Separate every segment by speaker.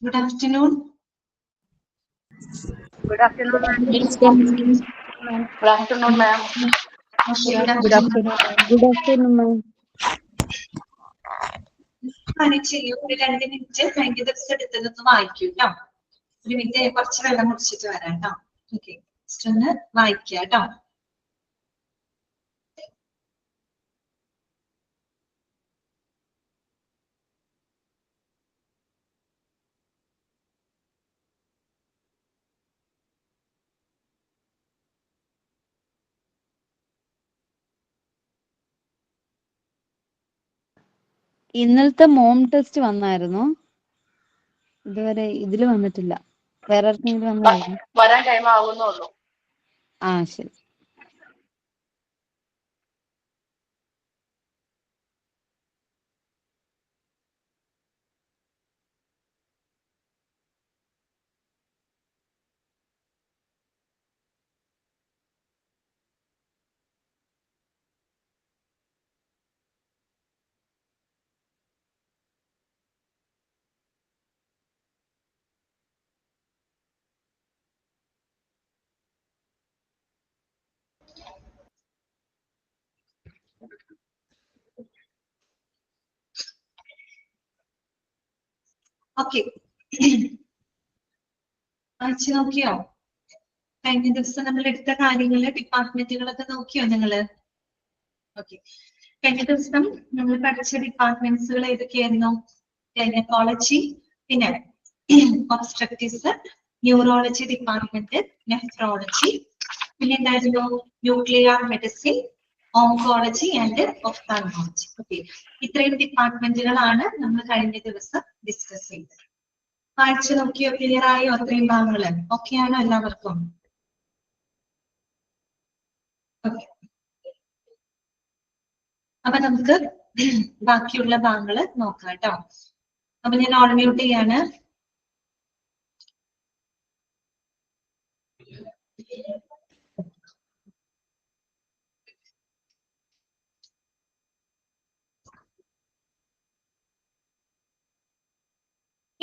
Speaker 1: Good afternoon.
Speaker 2: Good afternoon, ma'am.
Speaker 3: Good afternoon, ma'am.
Speaker 1: Good afternoon.
Speaker 2: Good afternoon, ma'am.
Speaker 1: ചെയ്യൂ. ഒരു 2 minute കഴിഞ്ഞ ദിവസം എടുത്തതൊന്ന് വായിക്കൂ കേട്ടോ. ഒരു മിനിറ്റ് കുറച്ച് വെള്ളം കുടിച്ചിട്ട് വരാം കേട്ടോ. ഓക്കെ, ജസ്റ്റ് ഒന്ന് വായിക്കാം കേട്ടോ.
Speaker 2: ഇന്നലത്തെ മോം ടെസ്റ്റ് വന്നായിരുന്നു. ഇതുവരെ ഇതില് വന്നിട്ടില്ല. വേറെ ആർക്കെങ്കിലും വന്നായിരുന്നു?
Speaker 3: വരാൻ ടൈം ആവുന്നുള്ളൂ.
Speaker 2: ആ ശരി.
Speaker 1: ഓക്കെ, വായിച്ചു നോക്കിയോ? കഴിഞ്ഞ ദിവസം നമ്മൾ എടുത്ത കാര്യങ്ങള് ഡിപ്പാർട്ട്മെന്റുകളൊക്കെ നോക്കിയോ നിങ്ങള്? ഓക്കെ, കഴിഞ്ഞ ദിവസം നമ്മൾ പഠിച്ച ഡിപ്പാർട്ട്മെന്റ്സുകൾ ഏതൊക്കെയായിരുന്നു? ഗൈനക്കോളജി, പിന്നെ ഒബ്സ്ട്രക്റ്റിക്സ്, ന്യൂറോളജി ഡിപ്പാർട്ട്മെന്റ്, നെഫ്രോളജി, പിന്നെ എന്തായിരുന്നു? Nuclear medicine, oncology and ophthalmology. Okay, ഇത്രയും ഡിപ്പാർട്ട്മെന്റുകളാണ് നമ്മൾ കഴിഞ്ഞ ദിവസം ഡിസ്കസ് ചെയ്തത്. വായിച്ചു നോക്കിയോ? ക്ലിയർ ആയോ അത്രയും ഭാഗങ്ങള്? ഓക്കെ ആണോ എല്ലാവർക്കും? ഓക്കെ, അപ്പൊ നമുക്ക് ബാക്കിയുള്ള ഭാഗങ്ങള് നോക്കാം കേട്ടോ. അപ്പൊ ഞാൻ ഓൾ മ്യൂട്ട് ചെയ്യാണ്.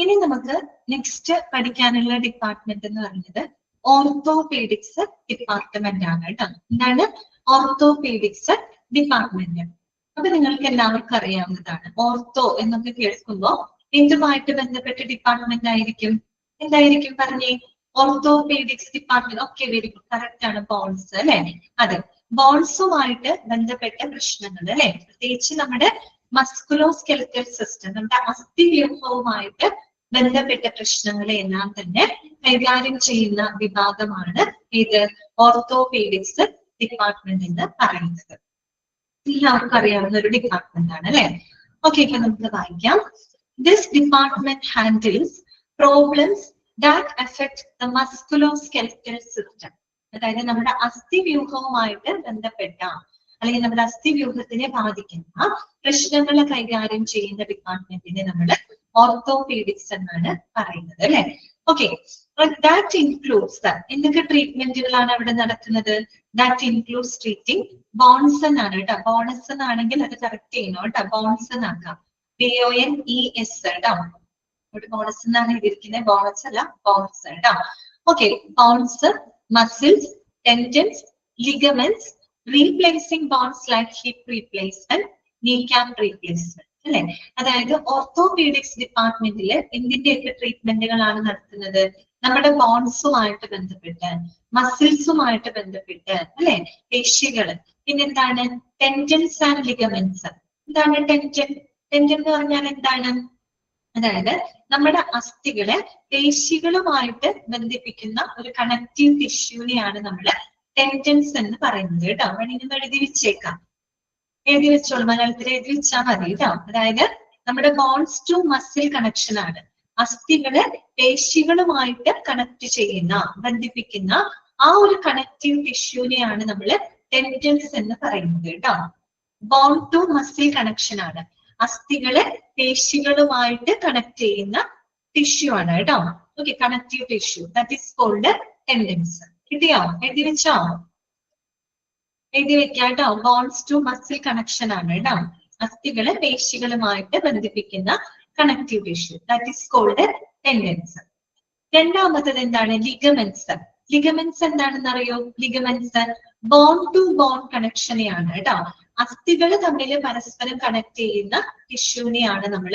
Speaker 1: ഇനി നമുക്ക് നെക്സ്റ്റ് പഠിക്കാനുള്ള ഡിപ്പാർട്ട്മെന്റ് എന്ന് പറയുന്നത് ഓർത്തോപീഡിക്സ് ഡിപ്പാർട്ട്മെന്റ് ആണ് കേട്ടോ. എന്താണ്? Orthopaedics department. അപ്പൊ നിങ്ങൾക്ക് എല്ലാവർക്കും അറിയാവുന്നതാണ്. ഓർത്തോ എന്നൊക്കെ കേൾക്കുമ്പോ എന്തുമായിട്ട് ബന്ധപ്പെട്ട ഡിപ്പാർട്ട്മെന്റ് ആയിരിക്കും? എന്തായിരിക്കും പറഞ്ഞേ? Orthopaedics department. Okay, very good, correct ആണ്. ബോൺസ് അല്ലെ? അതെ, ബോൺസുമായിട്ട് ബന്ധപ്പെട്ട പ്രശ്നങ്ങൾ അല്ലെ, പ്രത്യേകിച്ച് നമ്മുടെ മസ്കുലോസ്കെലറ്റൽ സിസ്റ്റം, നമ്മുടെ അസ്ഥിവ്യൂഹവുമായിട്ട് ബന്ധപ്പെട്ട പ്രശ്നങ്ങളെ എല്ലാം തന്നെ കൈകാര്യം ചെയ്യുന്ന വിഭാഗമാണ് ഇത് ഓർത്തോപീഡിക്സ് ഡിപ്പാർട്ട്മെന്റ് എന്ന് പറയുന്നത്. എല്ലാവർക്കും അറിയാവുന്ന ഒരു ഡിപ്പാർട്ട്മെന്റ് ആണ് അല്ലെ? ഓക്കെ, ഇപ്പൊ നമുക്ക് വായിക്കാം. This department handles problems that affect the musculoskeletal system. അതായത് നമ്മുടെ അസ്ഥിവ്യൂഹവുമായിട്ട് ബന്ധപ്പെട്ട അല്ലെങ്കിൽ നമ്മുടെ അസ്ഥിവ്യൂഹത്തിനെ ബാധിക്കുന്ന പ്രശ്നങ്ങളെ കൈകാര്യം ചെയ്യുന്ന ഡിപ്പാർട്ട്മെന്റിനെ നമ്മൾ ഓർത്തോപീഡിക്സ് എന്നാണ് പറയുന്നത് അല്ലെ? ഓക്കെ, ദാറ്റ് ഇൻക്ലൂഡ്സ് എന്തൊക്കെ ട്രീറ്റ്മെന്റുകളാണ് അവിടെ നടത്തുന്നത്? ദാറ്റ് ഇൻക്ലൂഡ്സ് ട്രീറ്റിംഗ് ബോൺസൺ ആണ് കേട്ടോ. ബോണസൺ ആണെങ്കിൽ അത് കറക്റ്റ് ചെയ്യണം കേട്ടോ. ബോൺസൺ ആക്കാം, BONES കേട്ടോ. ഇവിടെ ബോണസ് എന്നാണ് എഴുതിയിരിക്കുന്നത്, ബോണസ് അല്ല, ബോൺസ് കേട്ടോ. Okay, bones, muscles, tendons, ligaments, replacing bones like hip replacement, knee cap replacement അല്ലെ? അതായത് ഓർത്തോപീഡിക്സ് ഡിപ്പാർട്ട്മെന്റില് എന്തിന്റെയൊക്കെ ട്രീറ്റ്മെന്റുകളാണ് നടത്തുന്നത്? നമ്മുടെ ബോൺസുമായിട്ട് ബന്ധപ്പെട്ട്, മസിൽസുമായിട്ട് ബന്ധപ്പെട്ട് അല്ലെ, പേശികള്, പിന്നെന്താണ്? Tendons and ligaments. എന്താണ് ടെൻഡൻ? ടെൻഡൻ എന്ന് പറഞ്ഞാൽ എന്താണ്? അതായത് നമ്മുടെ അസ്ഥികളെ പേശികളുമായിട്ട് ബന്ധിപ്പിക്കുന്ന ഒരു കണക്റ്റീവ് ടിഷ്യൂനെയാണ് നമ്മൾ ടെൻഡൻസ് എന്ന് പറയുന്നത് കേട്ടോ. വേണമെങ്കിൽ എഴുതി വെച്ചേക്കാം, എഴുതി വെച്ചോളൂ, മലയാളത്തിൽ എഴുതി വെച്ചാൽ മതി കേട്ടോ. അതായത് നമ്മുടെ ബോൺസ് ടു മസിൽ കണക്ഷൻ ആണ്. അസ്ഥികളെ പേശികളുമായിട്ട് കണക്ട് ചെയ്യുന്ന, ബന്ധിപ്പിക്കുന്ന ആ ഒരു കണക്റ്റീവ് ടിഷ്യൂനെയാണ് നമ്മൾ ടെൻഡൻസ് എന്ന് പറയുന്നത് കേട്ടോ. ബോൺ ടു മസിൽ കണക്ഷൻ ആണ്, അസ്ഥികളെ പേശികളുമായിട്ട് കണക്ട് ചെയ്യുന്ന ടിഷ്യൂ ആണ് കേട്ടോ. Okay, connective tissue, that is called tendons. കിട്ടിയോ? എഴുതി വെച്ചോ? എഴുതി വെക്കാം കേട്ടോ. ബോൺസ് ടു മസിൽ കണക്ഷൻ ആണ് കേട്ടോ. അസ്ഥികളെ പേശികളുമായിട്ട് ബന്ധിപ്പിക്കുന്ന connective tissue, that is called tendons. രണ്ടാമത്തത് എന്താണ്? ലിഗമെന്റ്സ്. ലിഗമെന്റ്സ് എന്താണെന്ന് അറിയോ? ലിഗമെന്റ്സ് ബോൺ ടു ബോൺ കണക്ഷനെയാണ് കേട്ടോ. അസ്ഥികൾ തമ്മിൽ പരസ്പരം കണക്ട് ചെയ്യുന്ന ടിഷ്യൂനെയാണ് നമ്മൾ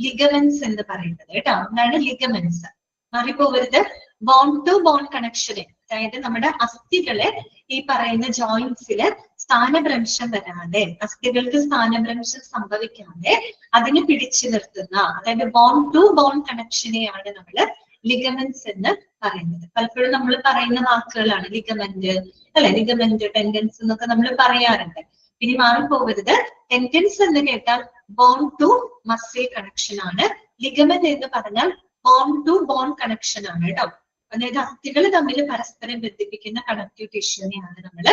Speaker 1: ലിഗമെന്റ്സ് എന്ന് പറയുന്നത് കേട്ടോ. എന്താണ് ലിഗമെന്റ്സ്? മാറിപ്പോവരുത്. ബോൺ ടു ബോൺ കണക്ഷന്, അതായത് നമ്മുടെ അസ്ഥികളെ ഈ പറയുന്ന ജോയിന്റ്സില് സ്ഥാനഭ്രംശം വരാതെ, അസ്ഥികൾക്ക് സ്ഥാനഭ്രംശം സംഭവിക്കാതെ അതിനെ പിടിച്ചു നിർത്തുന്ന, അതായത് ബോൺ ടു ബോൺ കണക്ഷനെയാണ് നമ്മൾ ലിഗമെന്റ്സ് എന്ന് പറയുന്നത്. പലപ്പോഴും നമ്മൾ പറയുന്ന വാക്കുകളാണ് ലിഗമെന്റ്, അല്ലെ? ലിഗമെന്റ്, ടെൻഡൻസ് എന്നൊക്കെ നമ്മൾ പറയാറുണ്ട്. ഇനി മാറിപ്പോകരുത്. ടെൻഡൻസ് എന്ന് കേട്ടാൽ ബോൺ ടു മസിൽ കണക്ഷൻ ആണ്. ലിഗമെന്റ് എന്ന് പറഞ്ഞാൽ ബോൺ ടു ബോൺ കണക്ഷൻ ആണ് കേട്ടോ. അതായത് അസ്ഥികൾ തമ്മിൽ പരസ്പരം ബന്ധിപ്പിക്കുന്ന കണക്റ്റീവ് ടിഷ്യൂനെയാണ് നമ്മൾ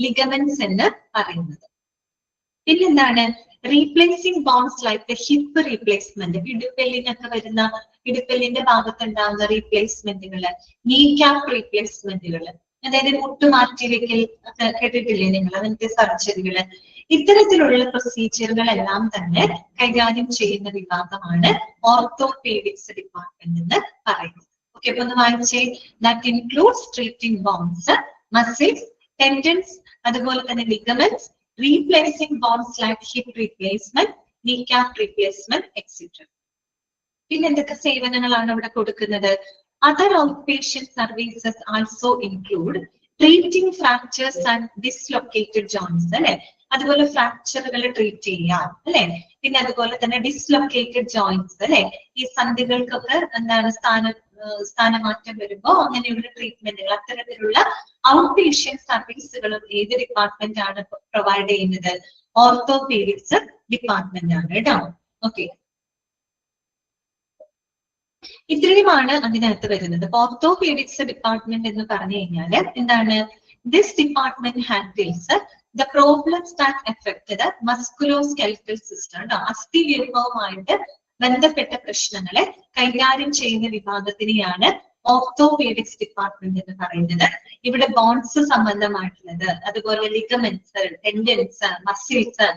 Speaker 1: ലിഗമെന്റ്സ് എന്ന് പറയുന്നത്. പിന്നെന്താണ്? Replacing bones like the hip replacement, ഇടുപ്പെല്ലിനൊക്കെ വരുന്ന, ഇടുപ്പെല്ലിന്റെ ഭാഗത്തുണ്ടാകുന്ന റീപ്ലേസ്മെന്റുകള്, നീ ക്യാപ്പ് റീപ്ലേസ്മെന്റുകള്, അതായത് മുട്ടുമാറ്റിവെക്കൽ ഒക്കെ കേട്ടിട്ടില്ലേ നിങ്ങൾ? അങ്ങനത്തെ സർജറികള്, ഇത്തരത്തിലുള്ള പ്രൊസീജിയറുകളെല്ലാം തന്നെ കൈകാര്യം ചെയ്യുന്ന വിഭാഗമാണ് ഓർത്തോപീഡിക്സ് ഡിപ്പാർട്ട്മെന്റ് എന്ന് പറയുന്നത്. ഓക്കെ, അപ്പൊ ഒന്ന് വായിച്ചേ. That includes treating bones, muscles, tendons, അതുപോലെ തന്നെ ligaments, replacing bones like hip replacement, knee cap replacement etcetera. പിന്നെ എന്തൊക്കെ സേവനങ്ങളാണ് ഇവിടെ കൊടുക്കുന്നത്? Other outpatient services also include treating fractures and dislocated joints, അല്ലെ? അതുപോലെ ഫ്രാക്ചറുകൾ ട്രീറ്റ് ചെയ്യാം, അല്ലെ? പിന്നെ അതുപോലെ തന്നെ ഡിസ്ലൊക്കേറ്റഡ് ജോയിന്റ്സ്, അല്ലെ? ഈ സന്ധികൾക്കൊക്കെ എന്താണ് സ്ഥാനമാറ്റം വരുമ്പോ അങ്ങനെയുള്ള ട്രീറ്റ്മെന്റുകൾ, അത്തരത്തിലുള്ള ഔട്ട് പേഷ്യന്റ് സർവീസുകളും ഏത് ഡിപ്പാർട്ട്മെന്റ് ആണ് പ്രൊവൈഡ് ചെയ്യുന്നത്? ഓർത്തോപീഡിക്സ് ഡിപ്പാർട്ട്മെന്റ് ആണ് കേട്ടോ. ഓക്കെ, ഇത്രയുമാണ് അതിനകത്ത് വരുന്നത്. ഓർത്തോപീഡിക്സ് ഡിപ്പാർട്ട്മെന്റ് എന്ന് പറഞ്ഞു കഴിഞ്ഞാല് എന്താണ്? This department handles the problems that effect the musculoskeletal system കേട്ടോ. അസ്ഥി വ്യൂഹവുമായിട്ട് ബന്ധപ്പെട്ട പ്രശ്നങ്ങളെ കൈകാര്യം ചെയ്യുന്ന വിഭാഗത്തിനെയാണ് ഓർത്തോപീഡിക്സ് ഡിപ്പാർട്ട്മെന്റ് എന്ന് പറയുന്നത്. ഇവിടെ ബോൺസ് സംബന്ധമായിട്ടുള്ളത്, അതുപോലെ ലിഗമെന്റ്സ്, ടെൻഡൻസ്, മസിൽസ്,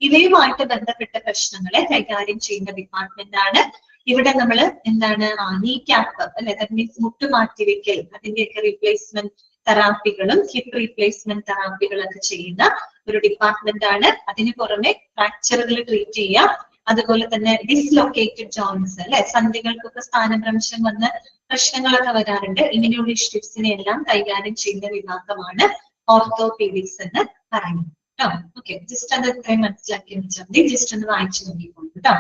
Speaker 1: ഇവയുമായിട്ട് ബന്ധപ്പെട്ട പ്രശ്നങ്ങളെ കൈകാര്യം ചെയ്യുന്ന ഡിപ്പാർട്ട്മെന്റ് ആണ്. ഇവിടെ നമ്മൾ എന്താണ്? നീ ക്യാപ്പ്, അല്ലെ? ദാറ്റ് മീൻസ് മുട്ടുമാറ്റിവെക്കൽ, അതിന്റെയൊക്കെ റീപ്ലേസ്മെന്റ് തെറാപ്പികളും ഹിപ്പ് റീപ്ലേസ്മെന്റ് തെറാപ്പികളൊക്കെ ചെയ്യുന്ന ഒരു ഡിപ്പാർട്ട്മെന്റ് ആണ്. അതിന് പുറമെ ഫ്രാക്ചറുകൾ ട്രീറ്റ് ചെയ്യാം, അതുപോലെ തന്നെ ഡിസ്ലൊക്കേറ്റഡ് ജോയിന്റ്സ്, അല്ലെ? സന്ധികൾക്കൊക്കെ സ്ഥാനഭ്രംശം വന്ന് പ്രശ്നങ്ങളൊക്കെ വരാറുണ്ട്. ഇങ്ങനെയുള്ള ഇഷ്യൂസിനെ എല്ലാം കൈകാര്യം ചെയ്യുന്ന വിഭാഗമാണ് ഓർത്തോപീഡിക്സ് എന്ന് പറയുന്നത് കേട്ടോ. ഓക്കെ, ജസ്റ്റ് അത് എത്രയും മനസ്സിലാക്കി വെച്ചാൽ മതി. ജസ്റ്റ് ഒന്ന് വായിച്ചു നോക്കിക്കോളൂ കേട്ടോ.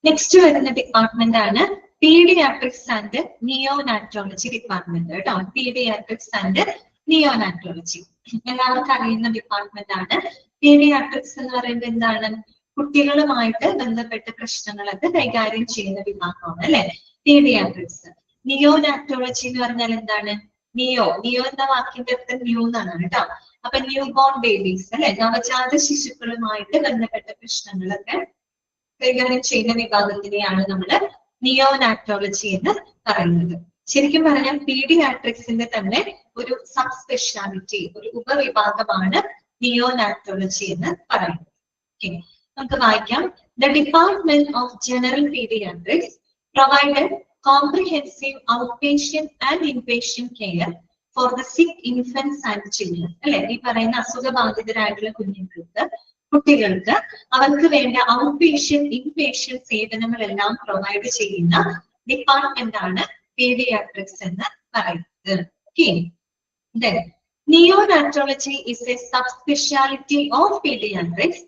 Speaker 1: നെക്സ്റ്റ് വരുന്ന ഡിപ്പാർട്ട്മെന്റ് ആണ് പീഡിയാട്രിക്സ് ആൻഡ് നിയോനാറ്റോളജി ഡിപ്പാർട്ട്മെന്റ് കേട്ടോ. പീഡിയാട്രിക്സ് ആൻഡ് നിയോനാറ്റോളജി എല്ലാവർക്കും അറിയുന്ന ഡിപ്പാർട്ട്മെന്റ് ആണ്. പീഡിയാട്രിക്സ് എന്ന് പറയുന്നത് എന്താണ്? കുട്ടികളുമായിട്ട് ബന്ധപ്പെട്ട പ്രശ്നങ്ങളൊക്കെ കൈകാര്യം ചെയ്യുന്ന വിഭാഗമാണ്, അല്ലെ? പീഡിയാട്രിക്സ്. നിയോനാറ്റോളജി എന്ന് പറഞ്ഞാൽ എന്താണ്? നിയോ എന്ന വാക്കിന്റെ അർത്ഥം ന്യൂ എന്നാണ് കേട്ടോ. അപ്പൊ ന്യൂ ബോൺ ബേബീസ്, അല്ലെ? നവജാത ശിശുക്കളുമായിട്ട് ബന്ധപ്പെട്ട പ്രശ്നങ്ങളൊക്കെ കൈകാര്യം ചെയ്യുന്ന വിഭാഗത്തിനെയാണ് നമ്മൾ നിയോനാറ്റോളജി എന്ന് പറയുന്നത്. ശരിക്കും പറഞ്ഞാൽ പീഡിയാട്രിക്സിന്റെ തന്നെ ഒരു സബ് സ്പെഷ്യാലിറ്റി, ഒരു ഉപവിഭാഗമാണ് നിയോനാറ്റോളജി എന്ന് പറയുന്നത്. ഓക്കെ, നമുക്ക് വായിക്കാം. The department of general paediatrics provided comprehensive outpatient and inpatient care for the sick infants and children, അല്ലെ? ഈ പറയുന്ന അസുഖബാധിതരായിട്ടുള്ള കുട്ടികൾക്ക് അവർക്ക് വേണ്ട ഔട്ട് പേഷ്യന്റ്, ഇൻപേഷ്യൻ സേവനങ്ങളെല്ലാം പ്രൊവൈഡ് ചെയ്യുന്ന ഡിപ്പാർട്ട്മെന്റ് ആണ് പീഡിയാട്രിക്സ് എന്ന് പറയുന്നത്. Neonatology is a subspecialty of pediatrics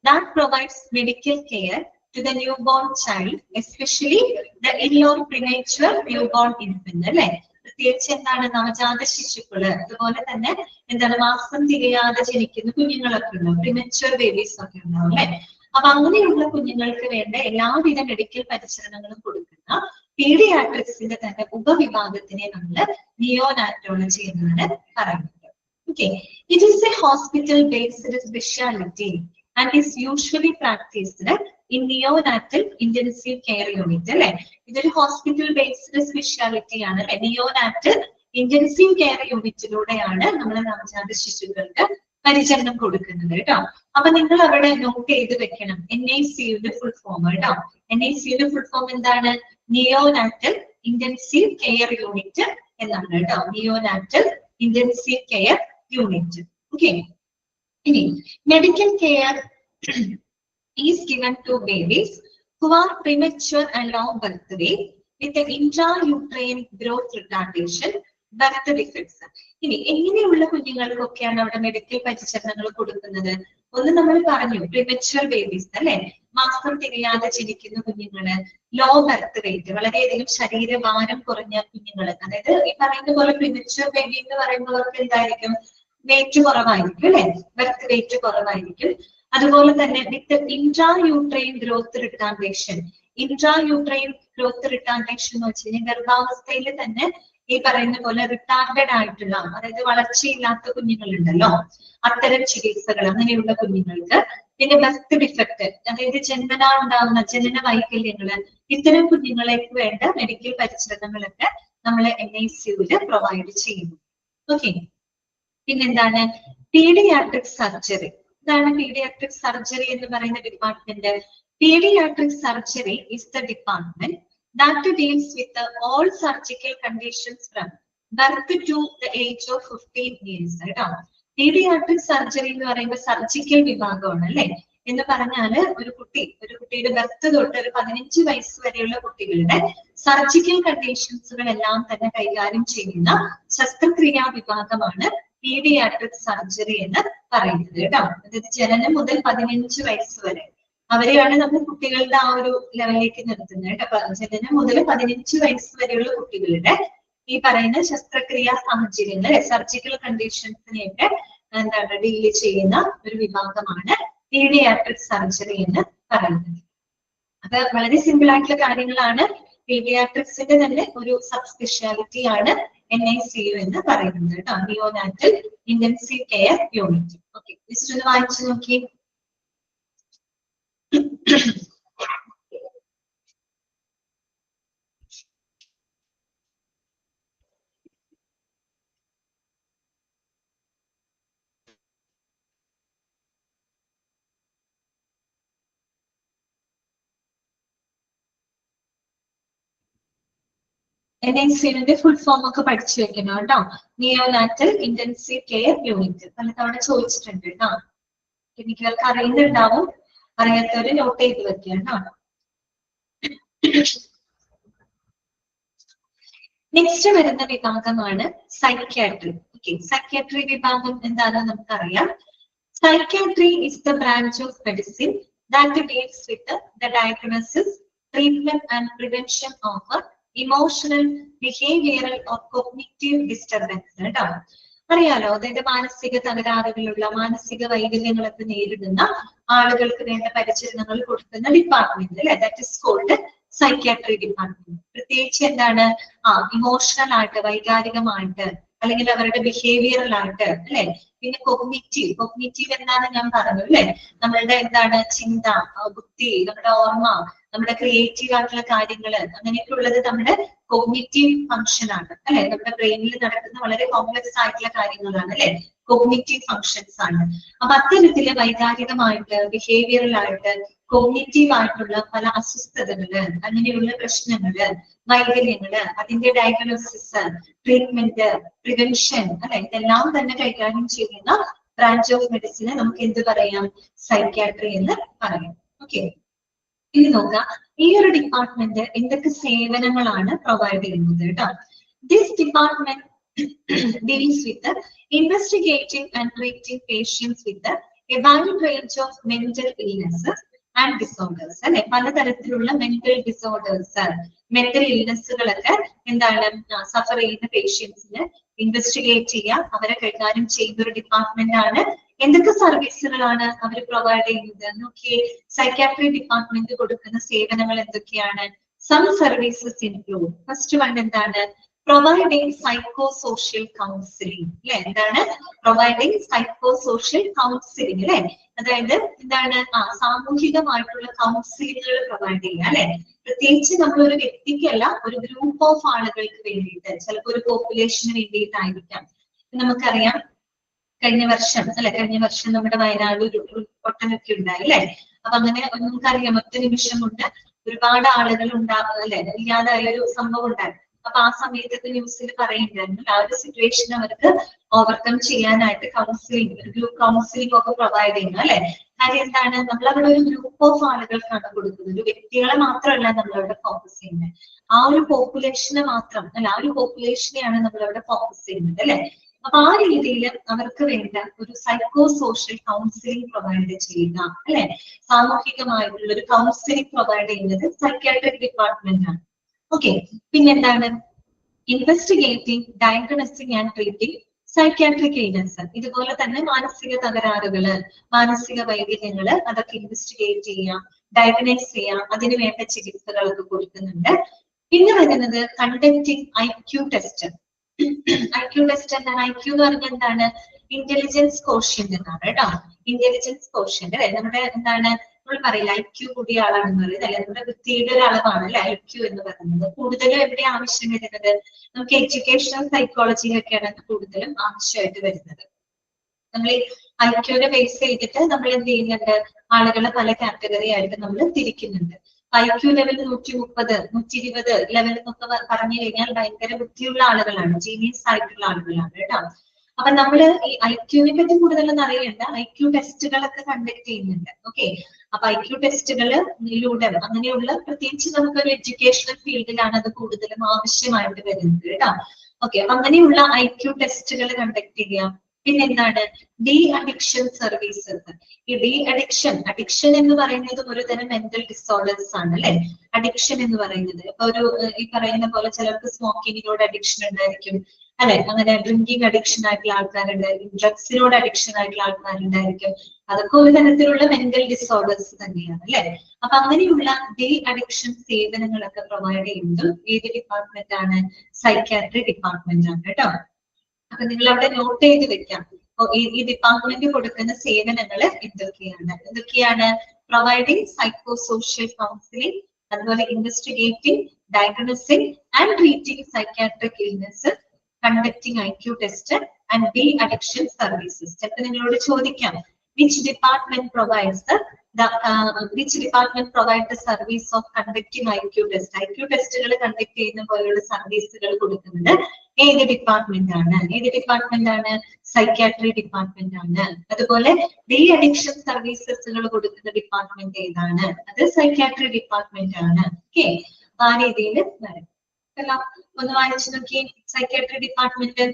Speaker 1: that provides medical care to the newborn child, especially the ill or premature newborn infant, അല്ലെ? പ്രത്യേകിച്ച് എന്താണ്? നവജാത ശിശുക്കള്, അതുപോലെ തന്നെ എന്താണ്? മാസം തികയാതെ ജനിക്കുന്ന കുഞ്ഞുങ്ങളൊക്കെ ഉണ്ടാവും, പ്രിമച്വർ ബേബീസ് ഒക്കെ ഉണ്ടാവും, അല്ലെ? അപ്പൊ അങ്ങനെയുള്ള കുഞ്ഞുങ്ങൾക്ക് വേണ്ട എല്ലാവിധ മെഡിക്കൽ പരിചരണങ്ങളും കൊടുക്കുന്ന പീഡിയാട്രിക്സിന്റെ തന്നെ ഉപവിഭാഗത്തിനെ നമ്മൾ നിയോനാറ്റോളജി എന്നാണ് പറയുന്നത്. Okay, it is A hospital based speciality and is usually practised in neonatal intensive care unit. അല്ലെ, ഇതൊരു ഹോസ്പിറ്റൽ ബേസ്ഡ് സ്പെഷ്യാലിറ്റി ആണ്. അല്ലെ, നിയോനാറ്റൽ ഇന്റൻസീവ് കെയർ യൂണിറ്റിലൂടെയാണ് നമ്മൾ നവജാത ശിശുക്കൾക്ക് പരിചരണം കൊടുക്കുന്നത് കേട്ടോ. അപ്പൊ നിങ്ങൾ അവിടെ നോട്ട് ചെയ്ത് വെക്കണം NICUന്റെ ഫുൾ ഫോം കേട്ടോ. NICUന്റെ ഫുൾ ഫോം എന്താണ്? നിയോനാറ്റൽ ഇന്റൻസീവ് കെയർ യൂണിറ്റ് എന്നാണ് കേട്ടോ. Neonatal intensive care unit. Okay, ഇനി medical care is given to babies who are premature and low birth weight with the intrauterine growth retardation, birth defects. ഇനി എങ്ങനെയുള്ള കുഞ്ഞുങ്ങൾക്കൊക്കെയാണ് അവിടെ medical പരിചരണങ്ങൾ കൊടുക്കുന്നത്? ഒന്ന് നമ്മൾ പറഞ്ഞു, പ്രിമച്വർ ബേബീസ് അല്ലെ, മാസം തികയാതെ ജനിക്കുന്ന കുഞ്ഞുങ്ങള്, ലോ ബർത്ത് വെയിറ്റ്, വളരെയധികം ശരീരഭാരം കുറഞ്ഞ കുഞ്ഞുങ്ങള്, അതായത് ഈ പറയുന്ന പോലെ പ്രിമച്വർ ബേബി എന്ന് പറയുന്നവർക്ക് എന്തായിരിക്കും? വെയിറ്റ് കുറവായിരിക്കും അല്ലെ, ബർത്ത് വെയിറ്റ് കുറവായിരിക്കും. അതുപോലെ തന്നെ with intrauterine growth retardation. Intrauterine growth retardation എന്ന് വെച്ച് കഴിഞ്ഞാൽ ഗർഭാവസ്ഥയിൽ തന്നെ ഈ പറയുന്ന പോലെ റിട്ടാർഡഡ് ആയിട്ടുള്ള, അതായത് വളർച്ചയില്ലാത്ത കുഞ്ഞുങ്ങളുണ്ടല്ലോ, അത്തരം ചികിത്സകൾ അങ്ങനെയുള്ള കുഞ്ഞുങ്ങൾക്ക്. പിന്നെ ബർത്ത് ഡിഫക്ട്, അതായത് ജന്മനാ ഉണ്ടാകുന്ന ജനന വൈകല്യങ്ങള്, ഇത്തരം കുഞ്ഞുങ്ങളേക്ക് വേണ്ട മെഡിക്കൽ പരിചരണങ്ങളൊക്കെ നമ്മൾ NICUല് പ്രൊവൈഡ് ചെയ്യുന്നു. ഓക്കെ, പിന്നെന്താണ്? Paediatric surgery. ഇതാണ് പീഡിയാട്രിക് സർജറി എന്ന് പറയുന്ന department. Paediatric surgery is the department that deals with all surgical conditions from birth to the age of 15 years. കേട്ടോ, പീഡിയാട്രിക് സർജറി എന്ന് പറയുമ്പോൾ സർജിക്കൽ വിഭാഗമാണ് അല്ലെ. എന്ന് പറഞ്ഞാല് ഒരു കുട്ടിയുടെ ബർത്ത് തൊട്ട് ഒരു 15 വയസ്സ് വരെയുള്ള കുട്ടികളുടെ സർജിക്കൽ കണ്ടീഷൻസുകൾ എല്ലാം തന്നെ കൈകാര്യം ചെയ്യുന്ന ശസ്ത്രക്രിയാ വിഭാഗമാണ് പീഡിയാട്രിക് സർജറി എന്ന് പറയുന്നത് കേട്ടോ. അതായത് ജനനം മുതൽ 15 വയസ്സ് വരെ അവരെയാണ് നമ്മൾ കുട്ടികളുടെ ആ ഒരു ലെവലിലേക്ക് നിർത്തുന്നത് കേട്ടോ. ജനനം മുതൽ 15 വയസ്സ് വരെയുള്ള കുട്ടികളുടെ ഈ പറയുന്ന ശസ്ത്രക്രിയാ സാഹചര്യങ്ങൾ, സർജിക്കൽ കണ്ടീഷൻസിനെയൊക്കെ എന്താണ് ഡീൽ ചെയ്യുന്ന ഒരു വിഭാഗമാണ് പീഡിയാട്രിക് സർജറി എന്ന് പറയുന്നത്. അത് വളരെ സിമ്പിൾ ആയിട്ടുള്ള കാര്യങ്ങളാണ്. പീഡിയാട്രിക്സിന്റെ തന്നെ ഒരു സബ് സ്പെഷ്യാലിറ്റി ആണ് NICU എന്ന് പറയുന്നത് കേട്ടോ, neonatal intensive care unit. Okay, just ഒന്ന് വായിച്ചു നോക്കി. NICUന്റെ ഫുൾ ഫോം ഒക്കെ പഠിച്ചു വെക്കണം കേട്ടോ. നിയോനാറ്റൽ ഇന്റൻസീവ് കെയർ യൂണിറ്റ് പലതവണ ചോദിച്ചിട്ടുണ്ട് കേട്ടോ. എനിക്കവർക്ക് അറിയുന്നുണ്ടാവും, അറിയാത്തവര് നോട്ട് ചെയ്ത് വെക്കുക കേട്ടോ. നെക്സ്റ്റ് വരുന്ന വിഭാഗമാണ് സൈക്യാട്രി. ഓക്കെ, സൈക്യാട്രി വിഭാഗം എന്താണെന്ന് നമുക്കറിയാം. Psychiatry is the branch of medicine that deals with the diagnosis, treatment and prevention of emotional, behavioural or cognitive disturbance കേട്ടോ. അറിയാലോ, അതായത് മാനസിക തകരാറുകളുള്ള, മാനസിക വൈകല്യങ്ങളൊക്കെ നേരിടുന്ന ആളുകൾക്ക് വേണ്ട പരിചരണങ്ങൾ കൊടുക്കുന്ന ഡിപ്പാർട്ട്മെന്റ് അല്ലെ, that is called psychiatry department. പ്രത്യേകിച്ച് എന്താണ്? ഇമോഷണൽ ആയിട്ട്, വൈകാരികമായിട്ട്, അല്ലെങ്കിൽ അവരുടെ ബിഹേവിയറൽ ആയിട്ട് അല്ലെ. പിന്നെ കോഗ്നിറ്റീവ് എന്താണ് ഞാൻ പറഞ്ഞു അല്ലെ, നമ്മളുടെ എന്താണ് ചിന്ത, ബുദ്ധി, നമ്മുടെ ഓർമ്മ, നമ്മുടെ ക്രിയേറ്റീവ് ആയിട്ടുള്ള കാര്യങ്ങള്, അങ്ങനെയൊക്കെ ഉള്ളത് നമ്മുടെ കോഗ്നിറ്റീവ് ഫംഗ്ഷൻ ആണ് അല്ലെ. നമ്മുടെ ബ്രെയിനിൽ നടക്കുന്ന വളരെ കോംപ്ലക്സ് ആയിട്ടുള്ള കാര്യങ്ങളാണ് അല്ലെ, കോഗ്നിറ്റീവ് ഫംഗ്ഷൻസ് ആണ്. അപ്പൊ അത്തരത്തില് വൈകാരികമായിട്ട്, ബിഹേവിയറൽ ആയിട്ട്, കോഗ്നിറ്റീവ് ആയിട്ടുള്ള പല അസ്വസ്ഥതകള്, അങ്ങനെയുള്ള പ്രശ്നങ്ങള്, വൈകല്യങ്ങള്, അതിന്റെ ഡയഗ്നോസിസ്, ട്രീറ്റ്മെന്റ്, പ്രിവെൻഷൻ അല്ലെ, ഇതെല്ലാം തന്നെ കൈകാര്യം ചെയ്യുന്ന ബ്രാഞ്ച് ഓഫ് മെഡിസിനെ നമുക്ക് എന്ത് പറയാം? സൈക്യാട്രി എന്ന് പറയാം. ഓക്കെ, ഇനി നോക്കാം ഈ ഒരു ഡിപ്പാർട്ട്മെന്റ് എന്തൊക്കെ സേവനങ്ങളാണ് പ്രൊവൈഡ് ചെയ്യുന്നത് കേട്ടോ. This department deals with the investigating and treating patients with the a wide range of mental illnesses and disorders അല്ലെ. പലതരത്തിലുള്ള മെന്റൽ ഡിസോർഡേഴ്സ്, മെന്റൽ ഇൽനെസ്സുകളൊക്കെ എന്താണ് സഫർ ചെയ്യുന്ന പേഷ്യൻസിന് ഇൻവെസ്റ്റിഗേറ്റ് ചെയ്യുക, അവരെ കൈകാര്യം ചെയ്യുന്ന ഒരു ഡിപ്പാർട്ട്മെന്റ് ആണ് എന്തൊക്കെ സർവീസുകളാണ് അവർ പ്രൊവൈഡ് ചെയ്യുന്നത് നോക്കിയേ. സൈക്കാട്രി ഡിപ്പാർട്ട്മെന്റ് കൊടുക്കുന്ന സേവനങ്ങൾ എന്തൊക്കെയാണ്? Some services include. First one എന്താണ്? പ്രൊവൈഡിങ് സൈക്കോ സോഷ്യൽ കൗൺസിലിംഗ് അല്ലെ. എന്താണ്? പ്രൊവൈഡിങ് സൈക്കോ സോഷ്യൽ കൗൺസിലിംഗ് അല്ലെ. അതായത് എന്താണ്? സാമൂഹികമായിട്ടുള്ള കൗൺസിലിങ്ങുകൾ പ്രൊവൈഡ് ചെയ്യുക അല്ലെ. പ്രത്യേകിച്ച് നമ്മളൊരു വ്യക്തിക്കല്ല, ഒരു ഗ്രൂപ്പ് ഓഫ് ആളുകൾക്ക് വേണ്ടിയിട്ട്, ചിലപ്പോൾ ഒരു പോപ്പുലേഷന് വേണ്ടിയിട്ടായിരിക്കാം. നമുക്കറിയാം കഴിഞ്ഞ വർഷം നമ്മുടെ വയനാട് ഒരു പൊട്ടനൊക്കെ ഉണ്ടായി അല്ലെ. അപ്പൊ അങ്ങനെ നമുക്കറിയാം ഒറ്റ നിമിഷം കൊണ്ട് ഒരുപാട് ആളുകൾ അല്ലെ ഇല്ലാതായ ഒരു സംഭവം ഉണ്ടായി. അപ്പൊ ആ സമയത്തൊക്കെ ന്യൂസിൽ പറയുന്നുണ്ടായിരുന്നു ആ ഒരു സിറ്റുവേഷൻ അവർക്ക് ഓവർകം ചെയ്യാനായിട്ട് ഗ്രൂപ്പ് കൗൺസിലിംഗ് ഒക്കെ പ്രൊവൈഡ് ചെയ്യുന്നു അല്ലെ. കാര്യം എന്താണ്? നമ്മളവിടെ ഒരു ഗ്രൂപ്പ് ഓഫ് ആളുകൾക്കാണ് കൊടുക്കുന്നത്, ഒരു വ്യക്തികളെ മാത്രമല്ല നമ്മളവിടെ ഫോക്കസ് ചെയ്യുന്നത്, ആ ഒരു പോപ്പുലേഷനെ മാത്രം അല്ല, ആ ഒരു പോപ്പുലേഷനെയാണ് നമ്മളവിടെ ഫോക്കസ് ചെയ്യുന്നത് അല്ലെ. അപ്പൊ ആ രീതിയിൽ അവർക്ക് വേണ്ട ഒരു സൈക്കോ സോഷ്യൽ കൗൺസിലിംഗ് പ്രൊവൈഡ് ചെയ്യുക അല്ലെ. സാമൂഹികമായിട്ടുള്ള ഒരു കൗൺസിലിംഗ് പ്രൊവൈഡ് ചെയ്യുന്നത് സൈക്യാട്രിക് ഡിപ്പാർട്ട്മെന്റ് ആണ്. ഓക്കെ, പിന്നെന്താണ്? Investigating, diagnosing and treating psychiatric illness. ഇതുപോലെ തന്നെ മാനസിക തകരാറുകള്, മാനസിക വൈകല്യങ്ങള് അതൊക്കെ ഇൻവെസ്റ്റിഗേറ്റ് ചെയ്യാം, ഡയഗ്നൈസ് ചെയ്യാം, അതിന് വേണ്ട ചികിത്സകളൊക്കെ കൊടുക്കുന്നുണ്ട്. പിന്നെ വരുന്നത് conducting IQ test. IQ test എന്താണ്? IQ എന്ന് പറഞ്ഞാൽ എന്താണ്? ഇന്റലിജൻസ് കോഷ്യന്റ് എന്നാണ് കേട്ടോ. ഇന്റലിജൻസ് കോഷ്യന്റ് അല്ലെ. നമ്മുടെ എന്താണ് നമ്മൾ പറയില്ല IQ കൂടിയ ആളാണെന്ന് പറയുന്നത് അല്ലെ. നമ്മുടെ ബുദ്ധിയുടെ ഒരു അളവാണ് അല്ലെ IQ എന്ന് പറയുന്നത്. കൂടുതലും എവിടെ ആവശ്യം വരുന്നത്? നമുക്ക് എഡ്യൂക്കേഷണൽ സൈക്കോളജിയിലൊക്കെയാണ് കൂടുതലും ആവശ്യമായിട്ട് വരുന്നത്. നമ്മൾ ഈ IQ ബേസ് ചെയ്തിട്ട് നമ്മൾ എന്ത് ചെയ്യുന്നുണ്ട്? ആളുകളെ പല കാറ്റഗറി ആയിട്ട് നമ്മൾ തിരിക്കുന്നുണ്ട്. IQ ലെവൽ 130, 120 ലെവൽ എന്നൊക്കെ പറഞ്ഞു കഴിഞ്ഞാൽ ഭയങ്കര ബുദ്ധിയുള്ള ആളുകളാണ്, ജീനിയസ് ആയിട്ടുള്ള ആളുകളാണ് കേട്ടോ. അപ്പൊ നമ്മള് ഈ IQ പറ്റി കൂടുതലൊന്നും അറിയണ്ട, IQ ടെസ്റ്റുകളൊക്കെ കണ്ടക്ട് ചെയ്യുന്നുണ്ട്. ഓക്കെ, അപ്പൊ IQ ടെസ്റ്റുകളിലൂടെ അങ്ങനെയുള്ള പ്രത്യേകിച്ച് നമുക്കൊരു എഡ്യൂക്കേഷണൽ ഫീൽഡിലാണ് അത് കൂടുതലും ആവശ്യമായിട്ട് വരുന്നത് കേട്ടോ. ഓക്കെ, അപ്പൊ അങ്ങനെയുള്ള IQ ടെസ്റ്റുകൾ കണ്ടക്ട് ചെയ്യാം. പിന്നെ എന്താണ്? De addiction services. ഈ ഡി അഡിക്ഷൻ എന്ന് പറയുന്നത് ഒരു തരം മെന്റൽ ഡിസോർഡേഴ്സ് ആണ് അല്ലെ. അഡിക്ഷൻ എന്ന് പറയുന്നത് ഇപ്പൊ ഒരു ഈ പറയുന്ന പോലെ ചിലർക്ക് സ്മോക്കിങ്ങിനോട് അഡിക്ഷൻ ഉണ്ടായിരിക്കും അല്ലെ, അങ്ങനെ ഡ്രിങ്കിങ് അഡിക്ഷൻ ആയിട്ടുള്ള ആൾക്കാരുണ്ടായിരിക്കും, ഡ്രഗ്സിനോട് അഡിക്ഷൻ ആയിട്ടുള്ള ആൾക്കാരുണ്ടായിരിക്കും. അതൊക്കെ ഒരു തരത്തിലുള്ള മെന്റൽ ഡിസോർഡേഴ്സ് തന്നെയാണ് അല്ലെ. അപ്പൊ അങ്ങനെയുള്ള ഡി അഡിക്ഷൻ സേവനങ്ങളൊക്കെ പ്രൊവൈഡ് ചെയ്യുന്നത് ഏത് ഡിപ്പാർട്ട്മെന്റ് ആണ്? സൈക്യാട്രി ഡിപ്പാർട്ട്മെന്റ് ആണ് കേട്ടോ. അപ്പൊ നിങ്ങൾ അവിടെ നോട്ട് ചെയ്ത് വെക്കാം. ഈ ഡിപ്പാർട്ട്മെന്റ് കൊടുക്കുന്ന സേവനങ്ങൾ എന്തൊക്കെയാണ്? പ്രൊവൈഡിങ് സൈക്കോ സോഷ്യൽ കൗൺസിലിംഗ്, അതുപോലെ investigating, diagnosing and treating psychiatric illness, conducting IQ test and de addiction services. ചിലപ്പോൾ നിങ്ങളോട് ചോദിക്കാം which department provides the service of conducting IQ test? IQ ടെസ്റ്റുകൾ കണ്ടക്ട് ചെയ്യുന്ന പോലെയുള്ള സർവീസുകൾ കൊടുക്കുന്നത് ഏത് ഡിപ്പാർട്ട്മെന്റ് ആണ്? ഏത് ഡിപ്പാർട്ട്മെന്റ് ആണ്? സൈക്യാട്രി ഡിപ്പാർട്ട്മെന്റ് ആണ്. അതുപോലെ ഡി അഡിക്ഷൻ സർവീസസുകൾ കൊടുക്കുന്ന ഡിപ്പാർട്ട്മെന്റ് ഏതാണ്? അത് സൈക്യാട്രി ഡിപ്പാർട്ട്മെന്റ് ആണ്. ഓക്കെ, ആ രീതിയിൽ വരും. എല്ലാം ഒന്ന് വായിച്ചു നോക്കി. സൈക്യാട്രി ഡിപ്പാർട്ട്മെന്റ്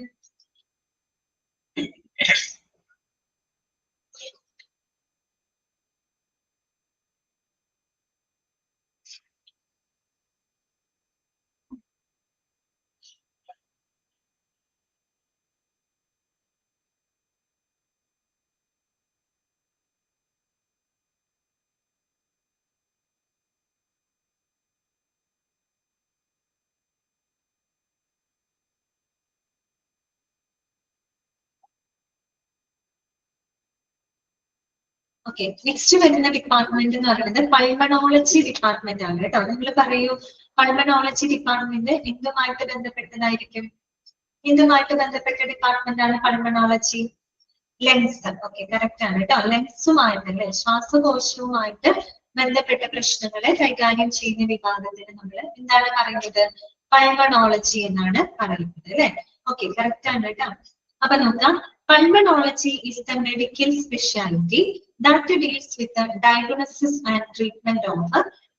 Speaker 1: ഓക്കെ, നെക്സ്റ്റ് വരുന്ന ഡിപ്പാർട്ട്മെന്റ് എന്ന് പറയുന്നത് പൾമണോളജി ഡിപ്പാർട്ട്മെന്റ് ആണ് കേട്ടോ. നിങ്ങൾ പറയൂ, പൾമണോളജി ഡിപ്പാർട്ട്മെന്റ് എന്തുമായിട്ട് ബന്ധപ്പെട്ടതായിരിക്കും? എന്തുമായിട്ട് ബന്ധപ്പെട്ട ഡിപ്പാർട്ട്മെന്റ് ആണ് പൾമണോളജി? ലെൻസ്. ഓക്കെ, കറക്റ്റ് ആണ് കേട്ടോ. ലെൻസുമായിട്ട് അല്ലെ, ശ്വാസകോശവുമായിട്ട് ബന്ധപ്പെട്ട പ്രശ്നങ്ങളെ കൈകാര്യം ചെയ്യുന്ന വിഭാഗത്തിന് നമ്മൾ എന്താണ് പറയുന്നത്? പൾമണോളജി എന്നാണ് പറയുന്നത് അല്ലെ. ഓക്കെ, കറക്റ്റ് ആണ് കേട്ടോ. അപ്പൊ നോക്കാം, pulmonology is the medical specialty that deals with the diagnosis and treatment of